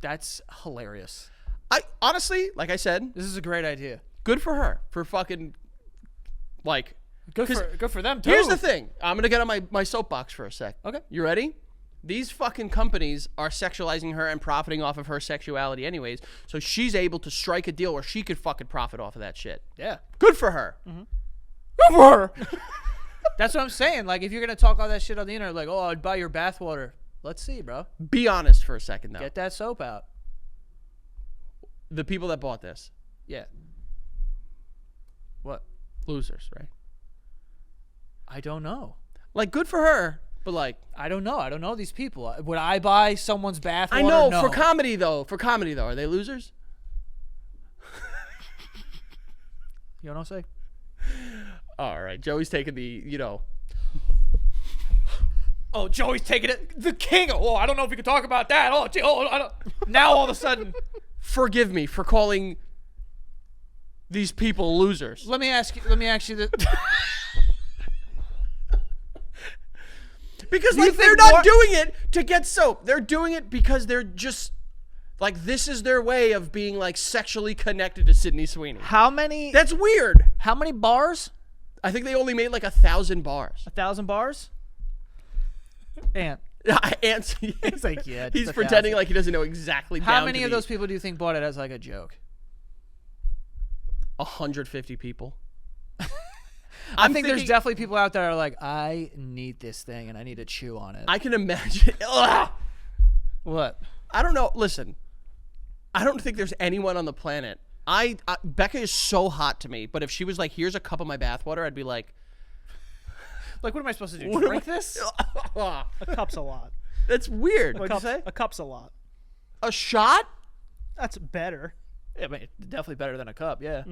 that's hilarious. I honestly, like I said, This is a great idea. good for her for fucking like. Good for them too. Here's the thing. I'm gonna get on my soapbox for a sec. Okay. You ready? These fucking companies are sexualizing her and profiting off of her sexuality anyways. So she's able to strike a deal where she could fucking profit off of that shit. Yeah. Good for her. Mm-hmm. Good for her. That's what I'm saying. Like, if you're gonna talk all that shit on the internet, like, oh, I'd buy your bathwater. Let's see, bro. Be honest for a second, though. Get that soap out. The people that bought this, Yeah. What? losers, right? I don't know. Like, good for her, but like, I don't know. I don't know these people. Would I buy someone's bathwater? I know No. for comedy though. For comedy though, are they losers? You know what I'm saying? All right, Joey's taking the, Oh, Joey's taking it. The king. Oh, I don't know if we can talk about that. Oh, I don't. Now all of a sudden. Forgive me for calling these people losers. Let me ask you this. Because you like they're think not more- doing it to get soap. They're doing it because they're just like this is their way of being like sexually connected to Sydney Sweeney. How many? That's weird. How many bars? I think they only made like 1,000 bars. 1,000 bars? And He's like, yeah, just he's 1,000. pretending like he doesn't know exactly. how down many to of the those people do you think bought it as like a joke? 150 people. I think there's definitely people out there that are like, I need this thing and I need to chew on it. I can imagine. Ugh. What? I don't know. Listen, I don't think there's anyone on the planet. Becca is so hot to me, but if she was like, "Here's a cup of my bathwater," I'd be like, Like, what am I supposed to do? What am Drink this? A cup's a lot. "That's weird." What'd you say? A cup's a lot. A shot? That's better. Yeah, I mean, definitely better than a cup. Yeah.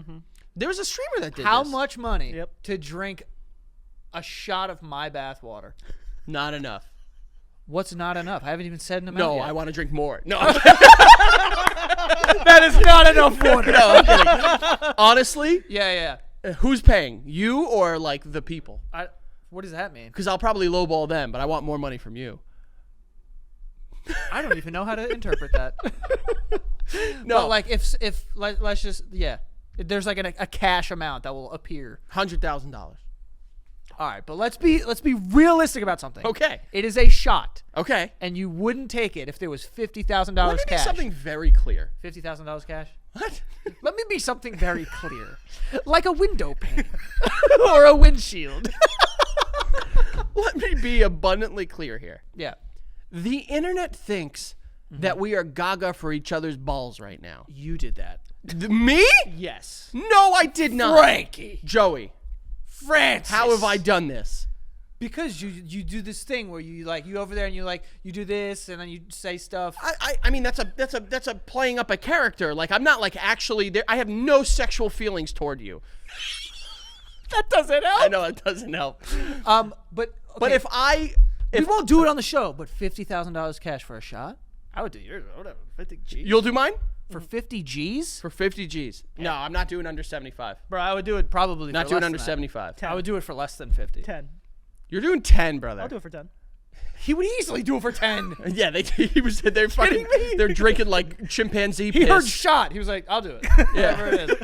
There was a streamer that did How this. much money Yep. to drink a shot of my bathwater? Not enough. What's not enough? I haven't even said an amount No, yet. I want to drink more. No, That is not enough water. no, I'm kidding. Honestly, Yeah. who's paying? You or like the people? What does that mean? Because I'll probably lowball them, but I want more money from you. I don't even know how to interpret that. No, But like, if let's just there's like a cash amount that will appear. $100,000. All right, but let's be realistic about something. Okay. It is a shot, Okay. and you wouldn't take it if there was $50,000 Let me be cash. something very clear. $50,000 cash. What? Let me be something very clear, like a window pane or a windshield. Let me be abundantly clear here. Yeah, The internet thinks that we are gaga for each other's balls right now. you did that. Me? Yes, No, I did not. Frankie, Joey, Francis. how have I done this? Because you do this thing where you over there and you do this and then you say stuff. I mean that's a playing up a character. Like I'm not like actually there. I have no sexual feelings toward you. That doesn't help. I know it doesn't help. But But okay, if we won't do it on the show, but $50,000 cash for a shot, I would do yours. Whatever, 50 G's you'll do mine for 50 G's, for 50 G's. No, I'm not doing under 75. bro. I would do it probably Not for doing less under than that. 75. I would do it for less than 50. 10. You're doing 10, brother. I'll do it for 10. He would easily do it for 10. Yeah, they're fucking me? they're drinking like chimpanzee He piss. heard shot. He was like, I'll do it. Yeah. Whatever it is.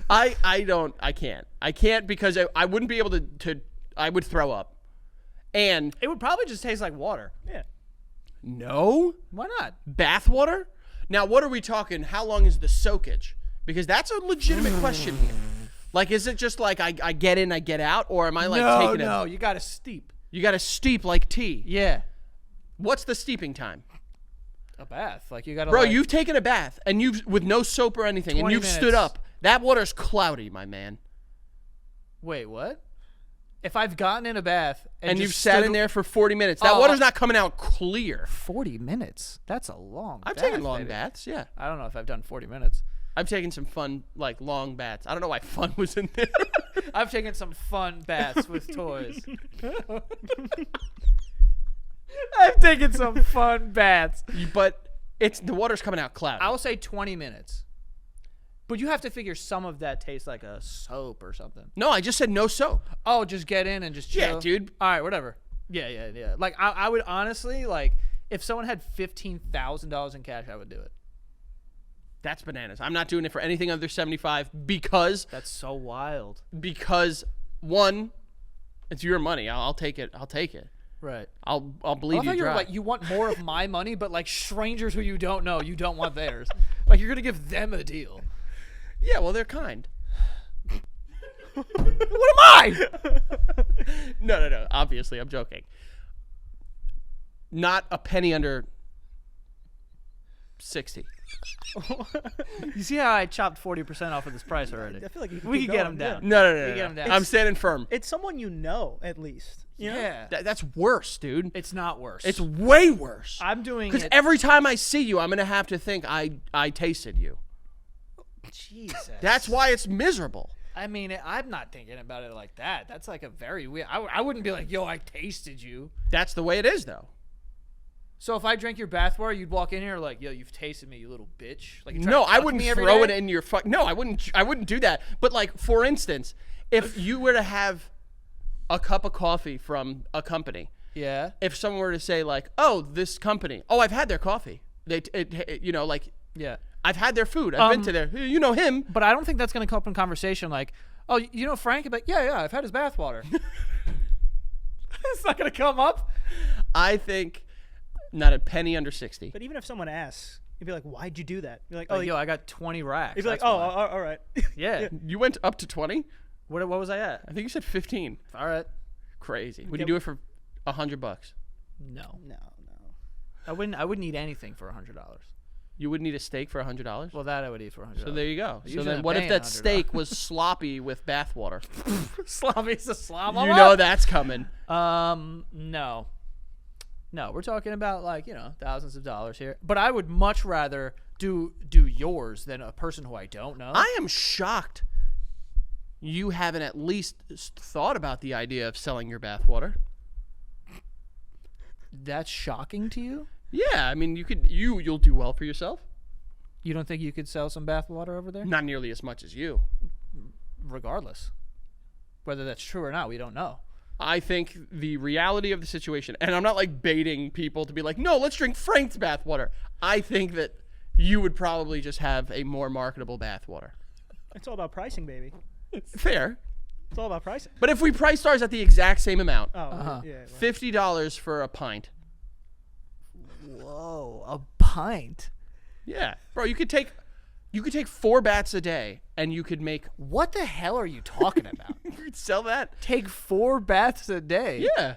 I can't because I wouldn't be able to I would throw up. And It would probably just taste like water. Yeah. no Why not? bath water. Now, what are we talking? How long is the soakage? Because that's a legitimate question here. Like, is it just like I get in, I get out, or am I like taking No, you got to steep. You got to steep like tea. Yeah. What's the steeping time? A bath. Like, you got to Bro, you've taken a bath and you've with no soap or anything, and 20 you've stood minutes. up. That water's cloudy, my man. Wait, what? If I've gotten in a bath And you've just sat stood- in there for 40 minutes. That Oh, water's not coming out clear. 40 minutes. That's a long I've bath, taken long baby. baths, yeah. I don't know if I've done 40 minutes. I've taken some fun, like, long baths. I don't know why fun was in there. I've taken some fun baths with toys. I've taken some fun baths. But the water's coming out cloudy. I'll say 20 minutes. But you have to figure some of that tastes like a soap or something. No, I just said no soap. Oh, just get in and just chill. Yeah, dude. All right, whatever. Yeah. Like, I would honestly, like, if someone had $15,000 in cash, I would do it. That's bananas. I'm not doing it for anything under 75 because That's so wild. one, it's your money. I'll take it. I'll take it. Right. I'll believe I thought you you were dry. like, you want more of my money, but like strangers who you don't know, you don't want theirs. Like, you're going to give them a deal. Yeah, well, they're kind. What am I? No. Obviously, I'm joking. Not a penny under 60. You see how I chopped 40% off of this price already? I feel like you can We keep can get going, them down. yeah. No. get 'em down. I'm standing firm. It's someone you know, at least. You know? Yeah. That's worse, dude. It's not worse. It's way worse. I'm doing Because it. every time I see you, I'm going to have to think I tasted you. Jesus. That's why it's miserable. I mean, I'm not thinking about it like that. That's like a very weird. I wouldn't be like, yo, I tasted you. That's the way it is, though. So if I drank your bathwater, you'd walk in here like, yo, you've tasted me, you little bitch. Like, No, I wouldn't throw it in your fuck. No, I wouldn't do that. But like, for instance, if you were to have a cup of coffee from a company, Yeah. if someone were to say like, "Oh, this company, oh, I've had their coffee," like, Yeah. I've had their food, I've been to their, you know him. But I don't think that's going to come up in conversation like, oh, you know Frank? But yeah, I've had his bathwater. It's not going to come up. I think not a penny under 60. But even if someone asks, you'd be like, "Why'd you do that?" You're like, Oh, "Oh, yo, I got 20 racks. You'd be like, That's "Oh, why. all right." Yeah. You went up to 20? What was I at? I think you said 15. All right. Crazy. Would you do it for $100? No. No. I wouldn't eat anything for $100. You would need a steak for $100? Well, that I would eat for $100. So there you go. So usually then I'm what if paying that $100. steak was sloppy with bathwater? Sloppy's a slop. You know that's coming. No. No, we're talking about like, thousands of dollars here. But I would much rather do yours than a person who I don't know. I am shocked you haven't at least thought about the idea of selling your bathwater. That's shocking to you? Yeah, I mean, you'll do well for yourself. You don't think you could sell some bathwater over there? Not nearly as much as you. Regardless. Whether that's true or not, we don't know. I think the reality of the situation, and I'm not like baiting people to be like, no, let's drink Frank's bathwater. I think that you would probably just have a more marketable bathwater. It's all about pricing, baby. Fair. It's all about pricing. But if we priced ours at the exact same amount, Oh, yeah. well, $50 for a pint. Whoa, a pint. Yeah. Bro, you could take 4 baths a day and you could make What the hell are you talking about? you could sell that. Take 4 baths a day? Yeah.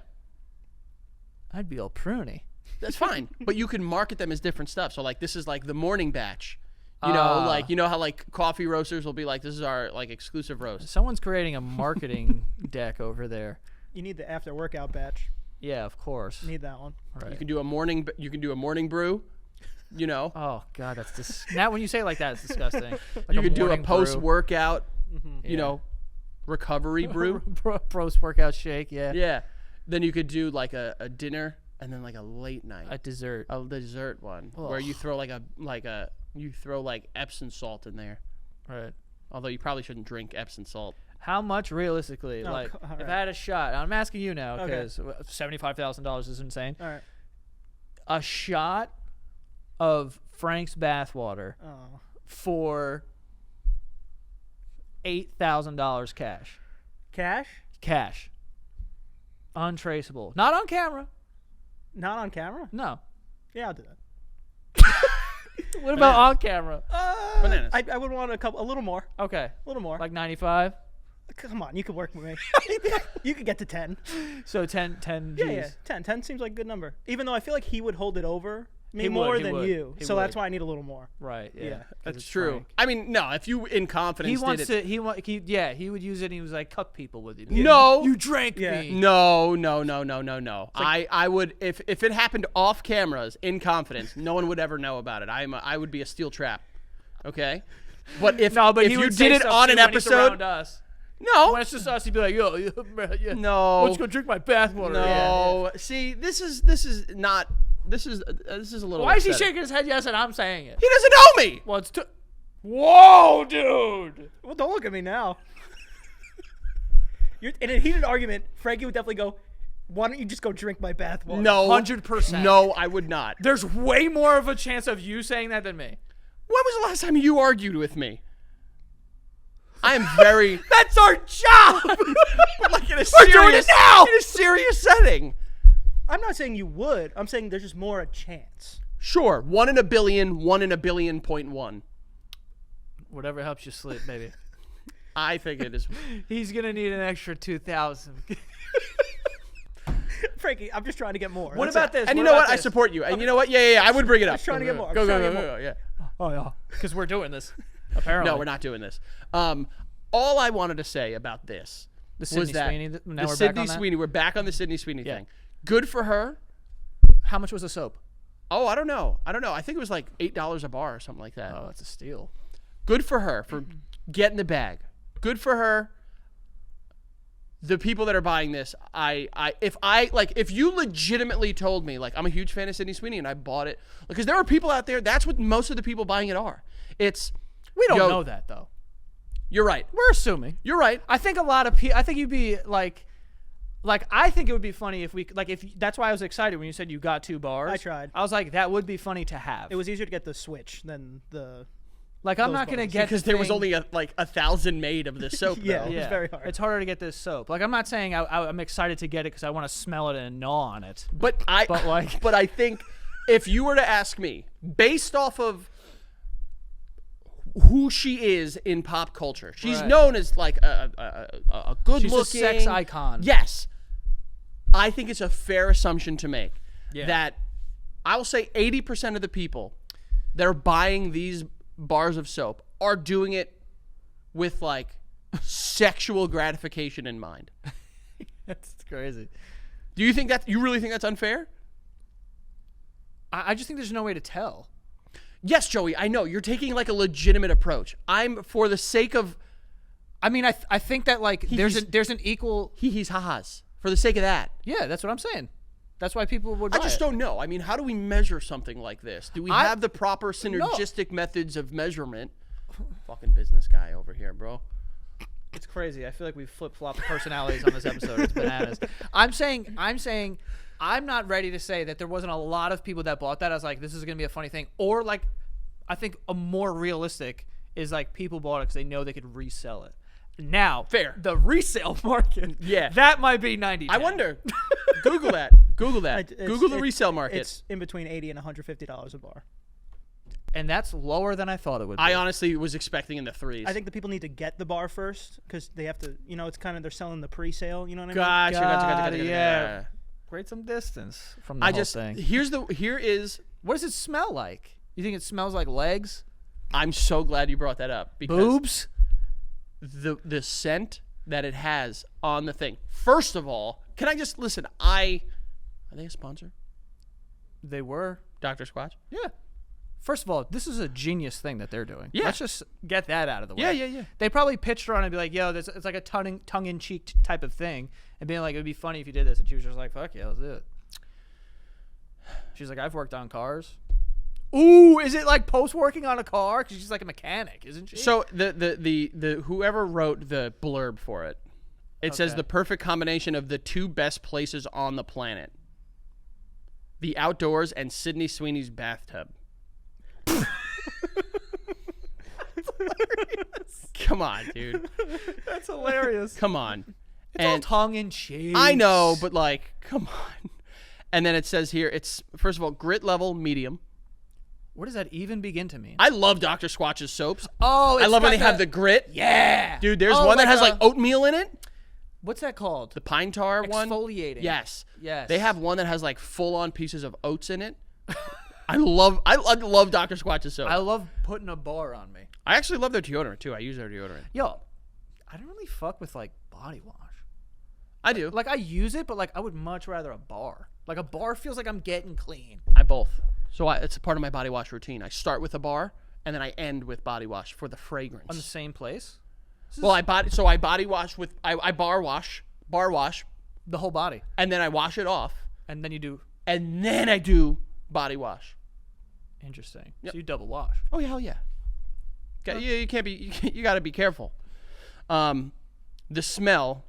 I'd be all pruny. That's fine. But you can market them as different stuff. So like this is like the morning batch. You know, like you know how like coffee roasters will be like this is our like exclusive roast. Someone's creating a marketing deck over there. you need the after workout batch. Yeah, of course. You need that one. Right. You can do a morning brew, you know. Oh God, that's now when you say it like that, it's disgusting. Like You could do a morning brew. post-workout, Yeah. you know, recovery brew. Post-workout shake. Yeah. Yeah. Then you could do like a dinner and then like a late night. A dessert. A dessert one where you throw you throw like Epsom salt in there. Right. Although you probably shouldn't drink Epsom salt. How much realistically? Oh, Like, all if right. I had a shot, I'm asking you now Okay. because $75,000 is insane. All right. A shot of Frank's bathwater Oh. for $8,000 cash. Cash? Untraceable. Not on camera. Not on camera? No. Yeah, I'll do that. What about on camera? Bananas. I would want a little more. Okay. A little more. Like 95. Come on, you could work with me. You could get to 10. So 10 G's. Yeah. 10. 10 seems like a good number. Even though I feel like he would hold it over me He would, more he than would. you. He So that's would. why I need a little more. Right. Yeah. Yeah. 'Cause That's it's true. Frank. I mean, no, if you in confidence He did wants it. to. He would use it. and He was like cuck people with you. No. You drank Yeah. me. No. I would if it happened off cameras in confidence, no one would ever know about it. I would be a steel trap. Okay? But if No, but if he you would did say it stuff, on too, an when he's episode, around us. no. When it's just us, he'd be like, "Yo, yeah. No. Let's go drink my bathwater." No. Yeah. See, this is not this is a little Why is he upsetting. shaking his head yes and I'm saying it? He doesn't know me. Well, it's Whoa, dude. Well, don't look at me now. In a heated argument, Frankie would definitely go, why don't you just go drink my bathwater? No. 100%. No, I would not. There's way more of a chance of you saying that than me. When was the last time you argued with me? I am very That's our job. like in a We're doing it serious now! in a serious setting. I'm not saying you would. I'm saying there's just more a chance. Sure, 1 in a billion, 1 in a billion point one. Whatever helps you sleep, baby. I think it is. He's gonna need an extra 2,000. Frankie, I'm just trying to get more. What That's about it. this? And you What know about what? I this? support you. And you know what? Yeah. I would bring it up. Just trying to get more. Go. Just trying to get more. Yeah. Oh yeah, because we're doing this. Apparently, No, we're not doing this. All I wanted to say about this The was Sydney that Sweeney. Now the we're Sydney back on that? Sweeney. We're back on the Sydney Sweeney Yeah. thing. Good for her. How much was the soap? Oh, I don't know. I think it was like $8 a bar or something like that. Oh, that's a steal. Good for her for getting the bag. Good for her. The people that are buying this, if you legitimately told me, like, I'm a huge fan of Sydney Sweeney and I bought it, because there are people out there, that's what most of the people buying it are. We don't Yo, know that though. You're right. We're assuming. You're right. I think a lot of people. I think you'd be like I think it would be funny if we if that's why I was excited when you said you got 2 bars. I tried. I was like, that would be funny to have. It was easier to get the Switch than the... like I'm those not gonna bars. get Because the there was thing- only 1,000 made of the soap. Yeah. though. It was very hard. It's harder to get this soap. Like I'm not saying I'm excited to get it because I want to smell it and gnaw on it. But I think if you were to ask me, based off of who she is in pop culture, she's Right. known as like a good She's a looking sex icon. Yes, I think it's a fair assumption to make that I will say 80% of the people that are buying these bars of soap are doing it with like sexual gratification in mind. That's crazy. Do you think you really think that's unfair? I just think there's no way to tell. Yes, Joey, I know. You're taking like a legitimate approach. I'm for the sake of I mean, I think that like there's an equal. hee-hees, ha-has. For the sake of that. Yeah, that's what I'm saying. That's why people would. I buy just it. don't know. I mean, how do we measure something like this? Do we have the proper synergistic methods of measurement? Fucking business guy over here, bro. It's crazy. I feel like we've flip-flopped personalities on this episode. It's bananas. I'm saying I'm not ready to say that there wasn't a lot of people that bought that. I was like, this is going to be a funny thing. Or like, I think a more realistic is like people bought it because they know they could resell it. Now, Fair. The resale market, Yeah. that might be 90. I wonder. Google that. Google that. Google the resale market. It's in between $80 and $150 a bar. And that's lower than I thought it would be. I honestly was expecting in the threes. I think the people need to get the bar first because they have to, it's kind of, they're selling the pre-sale, you know what I mean? Gotcha. yeah. Create some distance from the whole thing. Here is. What does it smell like? You think it smells like legs? I'm so glad you brought that up because Boobs? the scent that it has on the thing. First of all, can I just listen? Are they a sponsor? They were. Dr. Squatch? Yeah. First of all, this is a genius thing that they're doing. Yeah. Let's just get that out of the way. Yeah. They probably pitched her on and be like, yo, it's like a tongue-in-cheek type of thing. And being like, it would be funny if you did this. And she was just like, fuck yeah, let's do it. She's like, I've worked on cars. Ooh, is it like post working on a car? Because she's like a mechanic, isn't she? So the whoever wrote the blurb for it, it says the perfect combination of the two best places on the planet: the outdoors and Sydney Sweeney's bathtub. Come on, dude. That's hilarious. Come on. It's all tongue in cheek. I know, but like, come on. And then it says here, it's first of all grit level medium. What does that even begin to mean? I love Dr. Squatch's soaps. Oh, I love when they have the grit. Yeah, Dude, there's one that has like oatmeal in it. What's that called? The pine tar one. Exfoliating. Yes. Yes. They have one that has like full on pieces of oats in it. I love Dr. Squatch's soap. I love putting a bar on me. I actually love their deodorant too. I use their deodorant. Yo, I don't really fuck with like body wash. I do. Like I use it, but like I would much rather a bar. Like a bar feels like I'm getting clean. I both. So it's a part of my body wash routine. I start with a bar and then I end with body wash for the fragrance. On the same place? Well, I body wash with I bar wash The whole body. and then I wash it off And then you do. and then I do body wash. Interesting. Yep. So you double wash. Oh yeah, hell yeah. You can't be. You got to be careful. The smell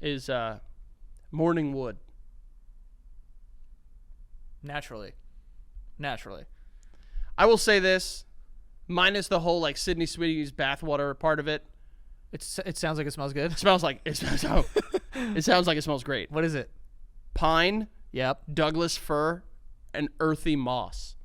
is morning wood. Naturally. I will say this, minus the whole like Sydney Sweeney's bathwater part of it. It sounds like it smells good. It sounds like it smells great. What is it? Pine, Yep. Douglas fir, and earthy moss.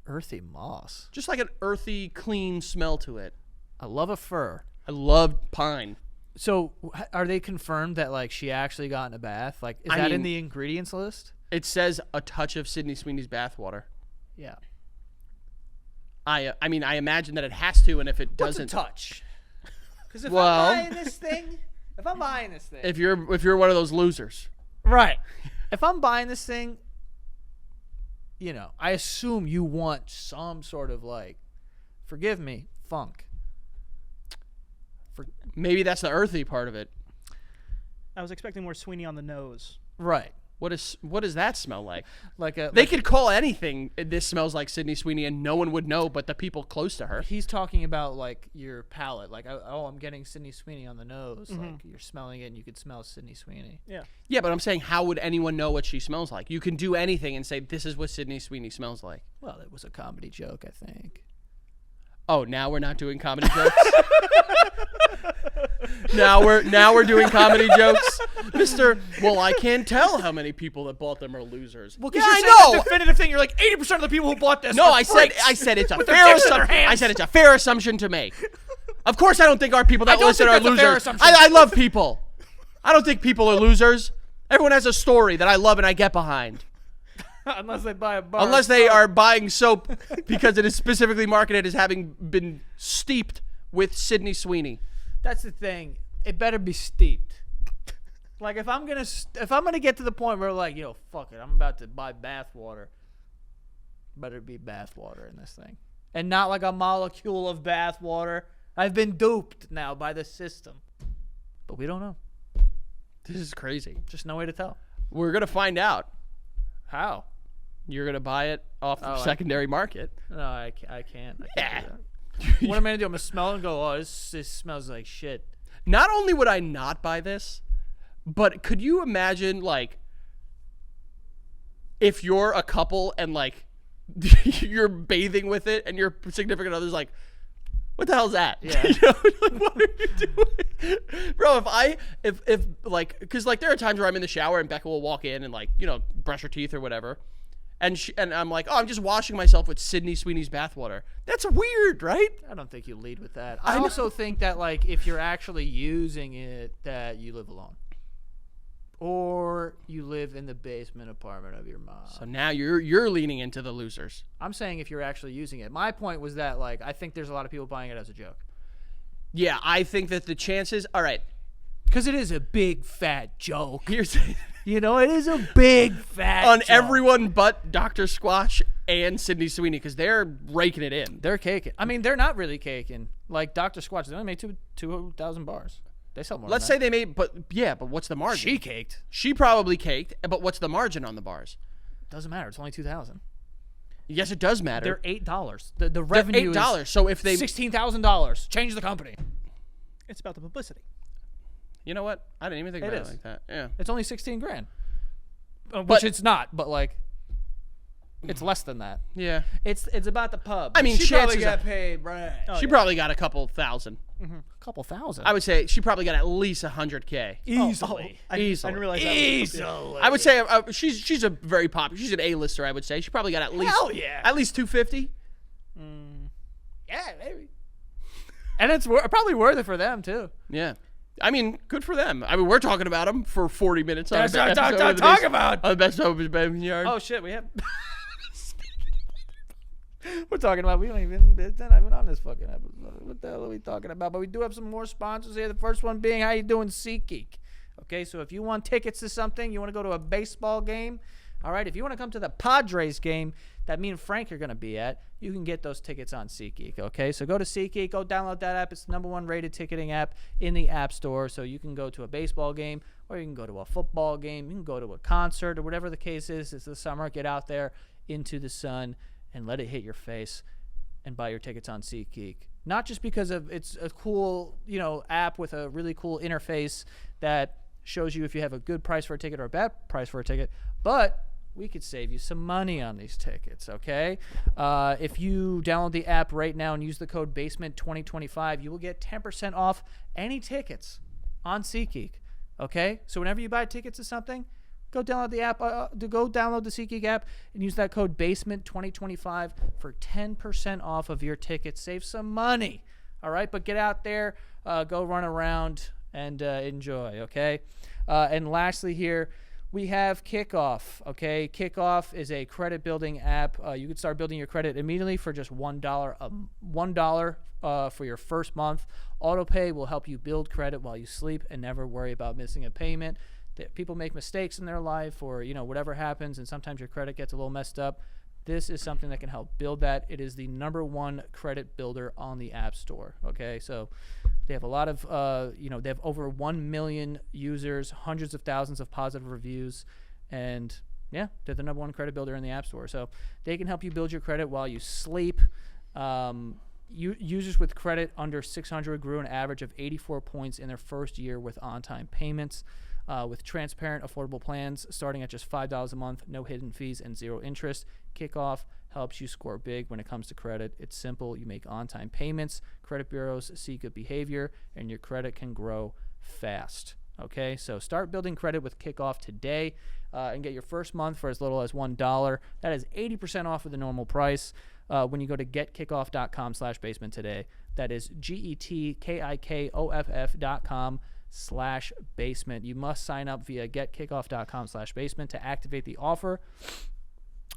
Earthy moss. Just like an earthy, clean smell to it. I love a fur. I love pine. So are they confirmed that like she actually got in a bath? Like is that in the ingredients list? It says a touch of Sydney Sweeney's bathwater. Yeah. I mean, I imagine that it has to, and if it doesn't, What's a touch? Because if Well- I'm buying this thing, if you're one of those losers, right? If I'm buying this thing, you know, I assume you want some sort of like, forgive me, funk. maybe that's the earthy part of it. I was expecting more Sweeney on the nose. Right. What does that smell like? They could call anything this smells like Sydney Sweeney and no one would know but the people close to her. He's talking about like your palate. Like, I'm getting Sydney Sweeney on the nose. Like you're smelling it and you could smell Sydney Sweeney. Yeah. Yeah, but I'm saying how would anyone know what she smells like? You can do anything and say this is what Sydney Sweeney smells like. Well, it was a comedy joke, I think. Oh, now we're not doing comedy jokes? Now we're doing comedy jokes, Mister. Well, I can't tell how many people that bought them are losers. Well, yeah, you're I saying know. that definitive thing. You're like 80% of the people who bought this. No, are I freaks said it's a with their fair dicks in their assumption. hands. I said it's a fair assumption to make. Of course, I don't think our people that I don't listen think are that's a fair losers. assumption. I love people. I don't think people are losers. Everyone has a story that I love and I get behind. Unless they buy a bar. Unless they are buying soap because it is specifically marketed as having been steeped with Sydney Sweeney. That's the thing. It better be steeped. Like if I'm gonna get to the point where like, yo, fuck it, I'm about to buy bath water. Better be bath water in this thing, and not like a molecule of bath water. I've been duped now by the system, but we don't know. This is crazy. Just no way to tell. We're gonna find out. How? You're gonna buy it off the secondary market. No, I can't. I Yeah. can't do that. What am I gonna do? I'm gonna smell it and go, oh, this smells like shit. Not only would I not buy this, but could you imagine like if you're a couple and like you're bathing with it and your significant other's like, what the hell's that? Yeah. You know, like, what are you doing? Bro, if like, cause like there are times where I'm in the shower and Becca will walk in and like, you know, brush her teeth or whatever. And I'm like, oh, I'm just washing myself with Sydney Sweeney's bathwater. That's weird, right? I don't think you lead with that. I also think that like if you're actually using it, that you live alone, or you live in the basement apartment of your mom. So now you're leaning into the losers. I'm saying if you're actually using it. My point was that like I think there's a lot of people buying it as a joke. Yeah, I think that the chances. All right, because it is a big fat joke. here's You know, it is a big fat on joke. everyone but Dr. Squatch and Sydney Sweeney because they're raking it in. They're caking. I mean, they're not really caking. Like Dr. Squatch, they only made 2,000 bars. They sell more. Let's say they made, but what's the margin? she caked. She probably caked, but what's the margin on the bars? Doesn't matter. It's only $2,000. Yes, it does matter. They're $8. The revenue is $8. So if they $16,000. Change the company. It's about the publicity. You know what? I didn't even think about it like that. Yeah. It's only $16,000. Which it's not, but like, it's less than that. Yeah. It's about the pub. I mean, she probably chances got are- paid, right? She probably got a couple thousand. A couple thousand. I would say she probably got at least $100K. Easily. I didn't realize that. Easily. I would say she's a very popular. She's an A-lister. I would say she probably got at least Hell yeah. at least 250. Yeah, maybe. And it's probably worth it for them too. Yeah. I mean, good for them. I mean, we're talking about them for 40 minutes. On That's the what best I'm episode of the talking base- about. On the best open backyard. Oh shit, we have. We're talking about. We're not even on this fucking episode. What the hell are we talking about? But we do have some more sponsors here. The first one being, how you doing, SeatGeek? Okay, so if you want tickets to something, you want to go to a baseball game. All right, if you want to come to the Padres game that me and Frank are going to be at, you can get those tickets on SeatGeek, okay? So go to SeatGeek, go download that app. It's the #1 rated ticketing app in the App Store. So you can go to a baseball game, or you can go to a football game. You can go to a concert, or whatever the case is. It's the summer. Get out there into the sun and let it hit your face and buy your tickets on SeatGeek. Not just because of it's a cool, app with a really cool interface that shows you if you have a good price for a ticket or a bad price for a ticket, but we could save you some money on these tickets, okay? If you download the app right now and use the code BASEMENT2025, you will get 10% off any tickets on SeatGeek, okay? So whenever you buy tickets to something, go download the app. Go download the SeatGeek app and use that code BASEMENT2025 for 10% off of your tickets. Save some money, all right? But get out there, go run around, and enjoy, okay? And lastly here, we have Kickoff, okay? Kickoff is a credit building app. You can start building your credit immediately for just $1 for your first month. AutoPay will help you build credit while you sleep and never worry about missing a payment. People make mistakes in their life, or whatever happens, and sometimes your credit gets a little messed up. This is something that can help build that. It is the #1 credit builder on the App Store, okay? So they have a lot of, they have over 1 million users, hundreds of thousands of positive reviews, and yeah, they're the #1 credit builder in the App Store. So they can help you build your credit while you sleep. Users with credit under 600 grew an average of 84 points in their first year with on-time payments. With transparent, affordable plans starting at just $5 a month, no hidden fees, and 0 interest. Kickoff helps you score big when it comes to credit. It's simple. You make on-time payments. Credit bureaus see good behavior, and your credit can grow fast. Okay, so start building credit with Kickoff today and get your first month for as little as $1. That is 80% off of the normal price when you go to getkickoff.com/basement today. That is getkickoff.com/basement. You must sign up via getkickoff.com/basement to activate the offer.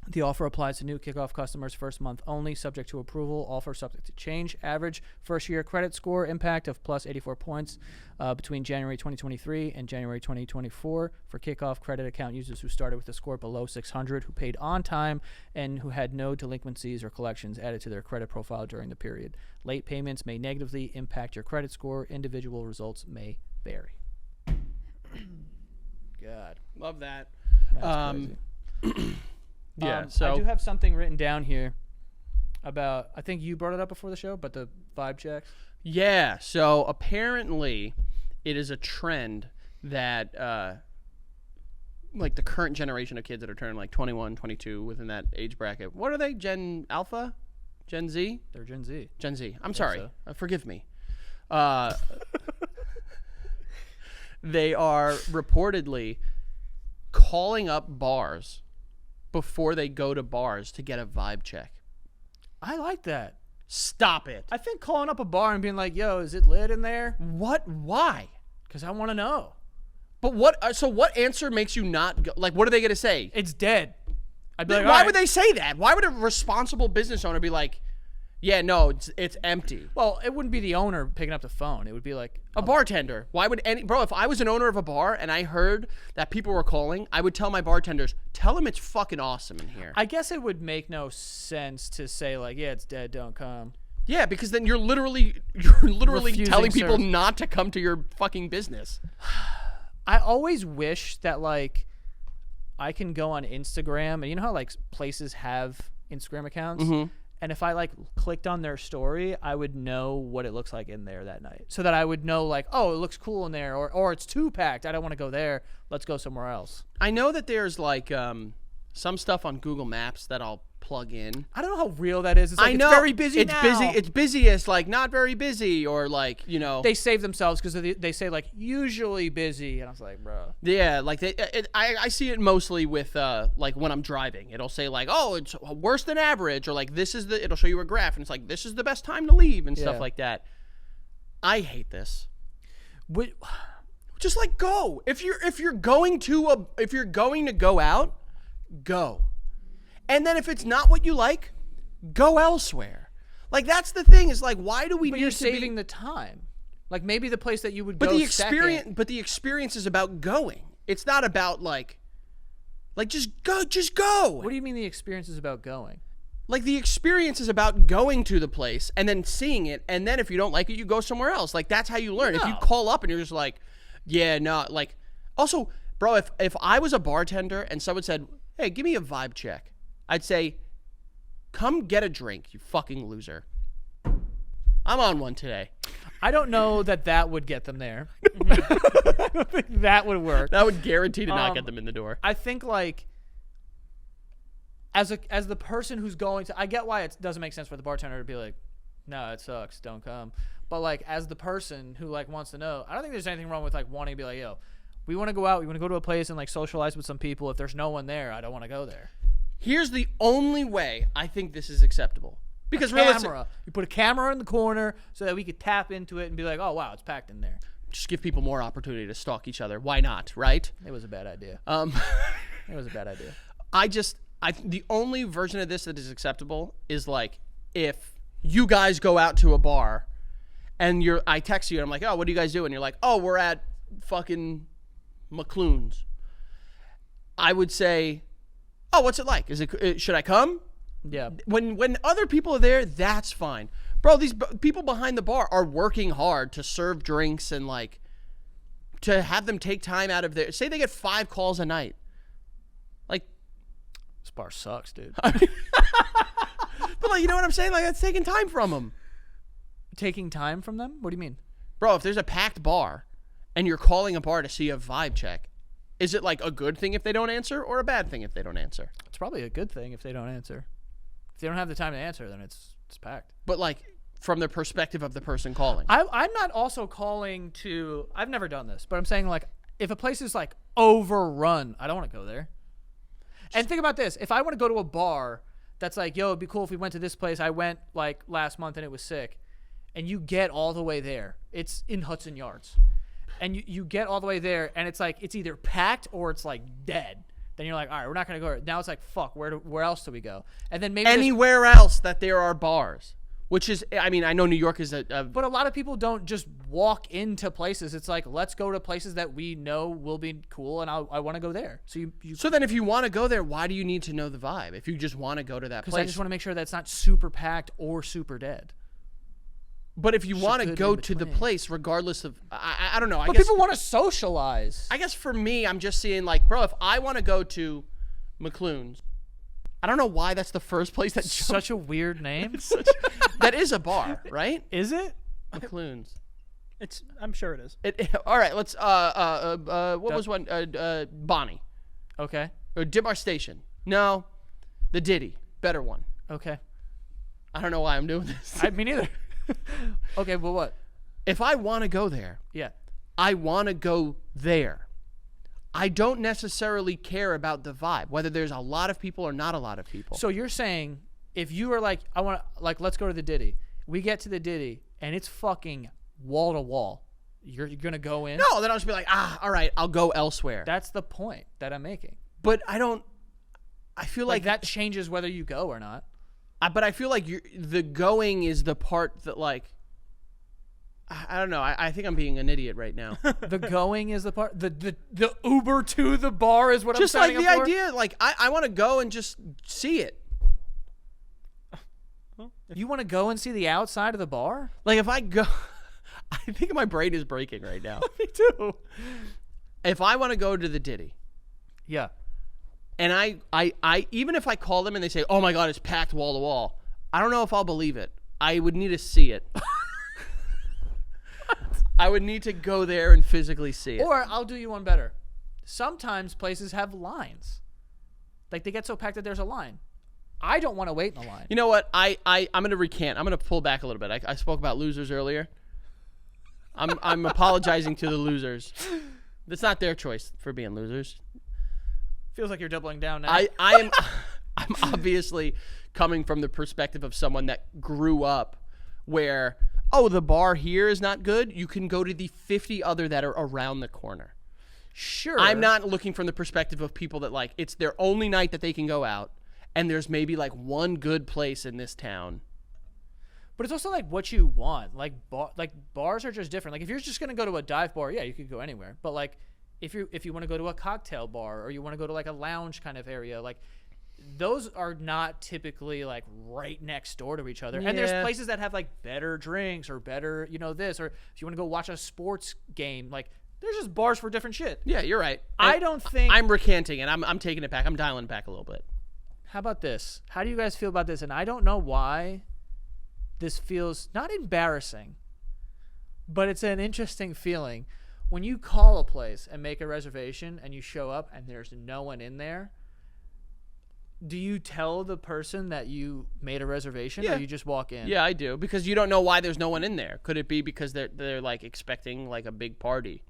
The offer applies to new Kickoff customers first month only, subject to approval. Offer subject to change. Average first year credit score impact of plus 84 points between January 2023 and January 2024 for Kickoff credit account users who started with a score below 600, who paid on time, and who had no delinquencies or collections added to their credit profile during the period. Late payments may negatively impact your credit score. Individual results may vary. God, Love that. that's crazy. Yeah, so I do have something written down here about, I think you brought it up before the show, but the vibe checks. Yeah, so apparently it is a trend that like the current generation of kids that are turning like 21, 22 within that age bracket. What are they? Gen Alpha? Gen Z? They're Gen Z. Gen Z. I'm sorry. so. Forgive me. They are reportedly calling up bars before they go to bars to get a vibe check. I like that. Stop it. I think calling up a bar and being like, yo, is it lit in there? What? Why? Because I want to know. But what? So what answer makes you not go? Like, what are they going to say? It's dead. I'd be Then like, why all would right. they say that? Why would a responsible business owner be like, yeah, no, it's empty? Well, it wouldn't be the owner picking up the phone. It would be like A bartender. Why would bro, if I was an owner of a bar and I heard that people were calling, I would tell my bartenders, tell them it's fucking awesome in here. I guess it would make no sense to say like, yeah, it's dead, don't come. Yeah, because then you're literally Refusing telling people service. not to come to your fucking business. I always wish that like I can go on Instagram, and you know how like places have Instagram accounts, and if I like clicked on their story, I would know what it looks like in there that night, so that I would know like, oh, it looks cool in there, or it's too packed. I don't want to go there. Let's go somewhere else. I know that there's like some stuff on Google Maps that I'll plug in. I don't know how real that is. It's like, I know it's very busy it's now. busy. It's busiest, like not very busy, or like, you know. They save themselves because they say like usually busy, and I was like, bro. Yeah, like I see it mostly with like when I'm driving. It'll say like, oh, it's worse than average, or like it'll show you a graph, and it's like this is the best time to leave and stuff like that. I hate this. Just like go. If you're going to go out, go. And then if it's not what you like, go elsewhere. Like that's the thing is like, why do we need you're to saving the time? Like maybe the place that you would but go the experience second. but the experience is about going. It's not about like just go. What do you mean the experience is about going? Like the experience is about going to the place and then seeing it, and then if you don't like it, you go somewhere else. Like that's how you learn. If you No. call up and you're just like, yeah, no, like also, bro, if I was a bartender and someone said, hey, give me a vibe check, I'd say, come get a drink, you fucking loser. I'm on one today. I don't know that would get them there. I don't think that would work. That would guarantee to not get them in the door. I think like as the person who's going to, I get why it doesn't make sense for the bartender to be like, no, it sucks, don't come. But like as the person who like wants to know, I don't think there's anything wrong with like wanting to be like, yo, we want to go out, we want to go to a place and like socialize with some people. If there's no one there, I don't want to go there. Here's the only way I think this is acceptable. Because Camera. You put a camera in the corner so that we could tap into it and be like, oh wow, it's packed in there. just give people more opportunity to stalk each other. Why not, right? It was a bad idea. It was a bad idea. The only version of this that is acceptable is like if you guys go out to a bar and I text you and I'm like, oh, what do you guys do? And you're like, oh, we're at fucking McClune's. I would say, oh, what's it like? Should I come? Yeah. When other people are there, that's fine. Bro, these people behind the bar are working hard to serve drinks and like to have them take time out of their, say they get 5 calls a night. Like, This bar sucks, dude. but like, you know what I'm saying? Like, that's taking time from them. Taking time from them? What do you mean? Bro, if there's a packed bar and you're calling a bar to see a vibe check, is it like a good thing if they don't answer or a bad thing if they don't answer? It's probably a good thing if they don't answer. If they don't have the time to answer, then it's packed. But like from the perspective of the person calling. I'm not also calling to, I've never done this, but I'm saying like if a place is like overrun, I don't want to go there. And think about this. If I want to go to a bar that's like, yo, it'd be cool if we went to this place. I went like last month and it was sick. And you get all the way there. It's in Hudson Yards. And you get all the way there and it's like, it's either packed or it's like dead. Then you're like, all right, we're not going to go. Now it's like, fuck, where else do we go? And then maybe anywhere else that there are bars, which is, I mean, I know New York is but a lot of people don't just walk into places. It's like, let's go to places that we know will be cool and I want to go there. So So then if you want to go there, why do you need to know the vibe? If you just want to go to that place. Because I just want to make sure that it's not super packed or super dead. But if you want to good go in to the between. place, regardless of, I don't know. But people want to socialize. I guess for me, I'm just seeing like, bro, if I want to go to McClune's, I don't know why that's the first place that jumps. Such a weird name. That is a bar, right? Is it? McClune's. I'm sure it is. All right, let's. What was one? Bonnie. Okay. Or Dimar Station. No, the Diddy. Better one. Okay. I don't know why I'm doing this. Me neither. Okay, but what? If I want to go there, Yeah. I want to go there. I don't necessarily care about the vibe, whether there's a lot of people or not a lot of people. So you're saying if you are like, I want to, like, let's go to the Diddy. We get to the Diddy and it's fucking wall to wall. You're going to go in? No, then I'll just be like, all right, I'll go elsewhere. That's the point that I'm making. But I feel Like like that changes whether you go or not. but I feel like the going is the part that like, I don't know. I think I'm being an idiot right now. The going is the part. The Uber to the bar is what Just I'm like signing the up for? idea, like I want to go and just see it. You want to go and see the outside of the bar? Like if I go, I think my brain is breaking right now. Me too. If I want to go to the Diddy, Yeah. And I even if I call them and they say, "Oh my God, it's packed wall to wall," I don't know if I'll believe it. I would need to see it. I would need to go there and physically see it. Or I'll do you one better. Sometimes places have lines. Like they get so packed that there's a line. I don't want to wait in a line. You know what? I'm going to recant. I'm going to pull back a little bit. I spoke about losers earlier. I'm apologizing to the losers. It's not their choice for being losers. Feels like you're doubling down now. I'm obviously coming from the perspective of someone that grew up where, oh, the bar here is not good. You can go to the 50 other that are around the corner. Sure. I'm not looking from the perspective of people that like it's their only night that they can go out, and there's maybe like one good place in this town. But it's also like what you want. Like bars are just different. Like if you're just gonna go to a dive bar, yeah, you could go anywhere. But like if you want to go to a cocktail bar or you want to go to like a lounge kind of area, like those are not typically like right next door to each other. And there's Yeah. places that have like better drinks or better, this, or if you want to go watch a sports game, like there's just bars for different shit. Yeah, you're right. I don't think. I'm recanting and I'm taking it back. I'm dialing it back a little bit. How about this? How do you guys feel about this? And I don't know why this feels not embarrassing, but it's an interesting feeling. When you call a place and make a reservation and you show up and there's no one in there, do you tell the person that you made a reservation Yeah. or you just walk in? Yeah, I do, because you don't know why there's no one in there. Could it be because they're like expecting like a big party?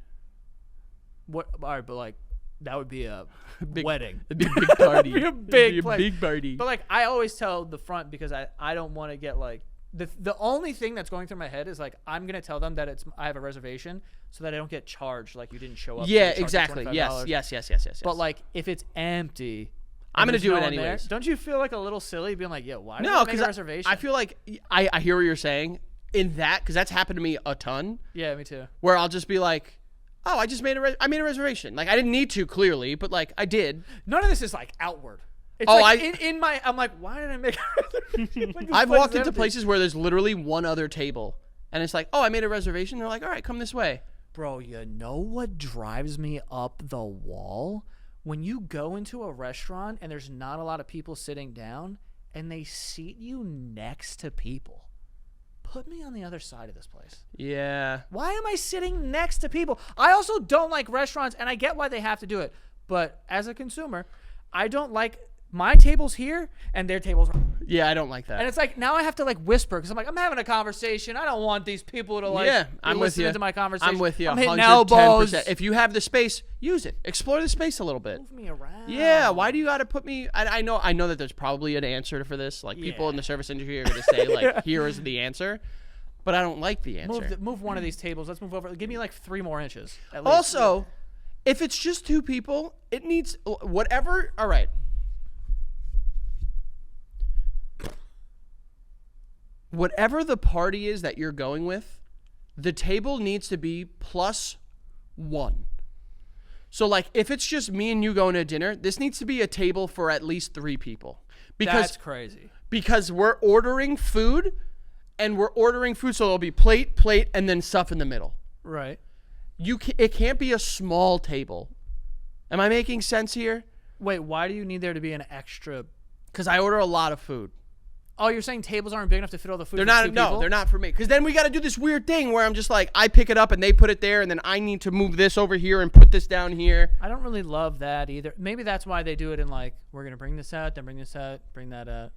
What? All right, but like that would be a Big- wedding. It'd be a big party. It'd be a It'd big be a place. big party. But like I always tell the front because I don't want to get like the only thing that's going through my head is like I'm gonna tell them that I have a reservation so that I don't get charged like you didn't show up. so Yeah, you charge me exactly. $25. Yes. But like if it's empty, I'm and gonna there's do no it one there, anyways. don't you feel like a little silly being like, yeah, why did No, I make because a reservation? I feel like I hear what you're saying in that, because that's happened to me a ton, yeah, me too. where I'll just be like, oh, I just made a reservation. Like I didn't need to, clearly, but like I did. None of this is like outward. It's Oh, like in my I'm like, why did I make a reservation? Like, this I've place walked is into empty. places where there's literally one other table, and it's like, oh, I made a reservation. They're like, all right, come this way. Bro, you know what drives me up the wall? When you go into a restaurant and there's not a lot of people sitting down and they seat you next to people. Put me on the other side of this place. Yeah. Why am I sitting next to people? I also don't like restaurants, and I get why they have to do it. But as a consumer, I don't like my table's here and their table's Yeah, I don't like that. and it's like now I have to like whisper because I'm like I'm having a conversation. I don't want these people to like yeah, be I'm with listening you. to my conversation. I'm with you. I'm hitting 110%. elbows. If you have the space, use it. Explore the space a little bit. Move me around. Yeah, why do you got to put me? I know that there's probably an answer for this. Like people in the service industry are going to say like, here is the answer, but I don't like the answer. Move one of these tables. Let's move over. Give me like 3 more inches. At least. Also, if it's just 2 people, it needs whatever. All right. Whatever the party is that you're going with, the table needs to be +1. So, like, if it's just me and you going to dinner, this needs to be a table for at least 3 people. That's crazy. Because we're ordering food, so there'll be plate, and then stuff in the middle. Right. It can't be a small table. Am I making sense here? Wait, why do you need there to be an extra? Because I order a lot of food. Oh, you're saying tables aren't big enough to fit all the food? They're for not. 2 No, people? they're not for me. Because then we got to do this weird thing where I'm just like, I pick it up and they put it there, and then I need to move this over here and put this down here. I don't really love that either. Maybe that's why they do it in like we're gonna bring this out, then bring this out, bring that out.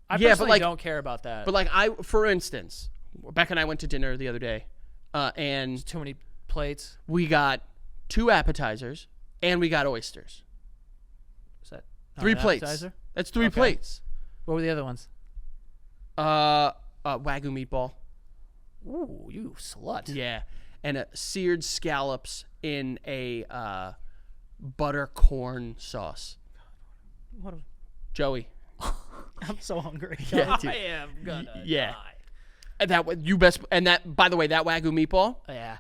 I Yeah, but, personally like- don't care about that. But like for instance, Becca and I went to dinner the other day, and too many plates. we got 2 appetizers and we got oysters. Is that not 3 an plates. appetizer? That's 3 Okay. plates. What were the other ones? Wagyu meatball. Ooh, you slut. Yeah, and seared scallops in a butter corn sauce. What a, Joey. I'm so hungry. Yeah, dude. I am gonna Yeah. die. And that by the way, that Wagyu meatball, Yeah.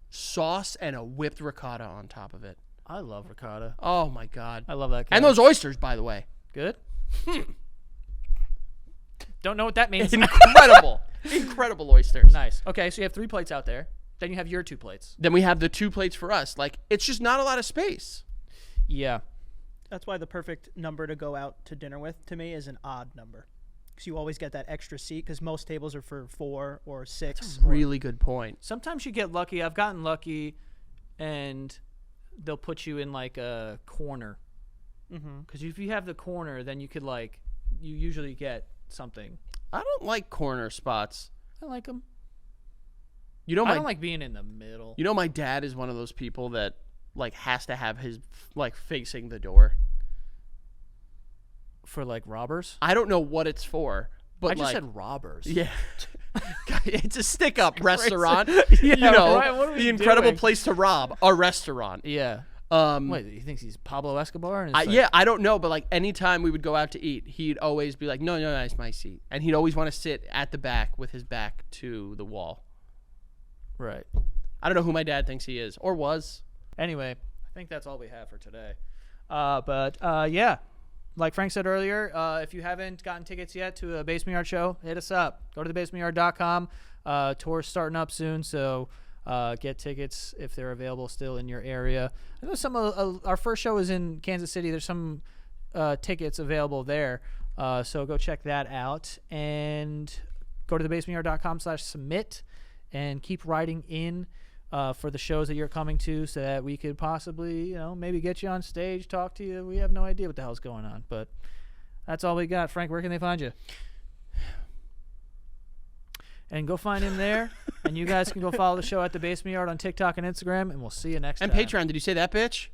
sauce and a whipped ricotta on top of it. I love ricotta. Oh my god. I love that. And those oysters, by the way. good. Don't know what that means. Incredible. Incredible oysters. Nice. Okay, so you have 3 plates out there. Then you have your 2 plates. Then we have the 2 plates for us. Like, it's just not a lot of space. Yeah. That's why the perfect number to go out to dinner with to me is an odd number. Because you always get that extra seat because most tables are for 4 or 6. That's a really good point. Sometimes you get lucky. I've gotten lucky, and they'll put you in like a corner. Because if you have the corner, then you could like, you usually get something. I don't like corner spots. I like them. You know, I don't like being in the middle. You know, my dad is one of those people that like has to have his like facing the door. For like robbers? I don't know what it's for, but I just like, said robbers. yeah, it's a stick-up restaurant. Yeah, you know, right, what are we the incredible doing? place to rob, a restaurant. Yeah. Wait, He thinks he's Pablo Escobar? And it's like, yeah, I don't know, but like anytime we would go out to eat, he'd always be like, no, it's my seat. And he'd always want to sit at the back with his back to the wall. Right. I don't know who my dad thinks he is or was. Anyway, I think that's all we have for today. But yeah, like Frank said earlier, if you haven't gotten tickets yet to a Basement Yard show, hit us up. Go to thebasementyard.com. Tour's starting up soon, so get tickets if they're available still in your area. I know some of our first show is in Kansas City. There's some tickets available there, so go check that out. And go to thebasementyard.com/submit and keep writing in for the shows that you're coming to so that we could possibly, maybe get you on stage, talk to you. We have no idea what the hell's going on, but that's all we got. Frank, where can they find you? And go find him there. And you guys can go follow the show at The Basement Yard on TikTok and Instagram, and we'll see you next time. And Patreon, did you say that, bitch?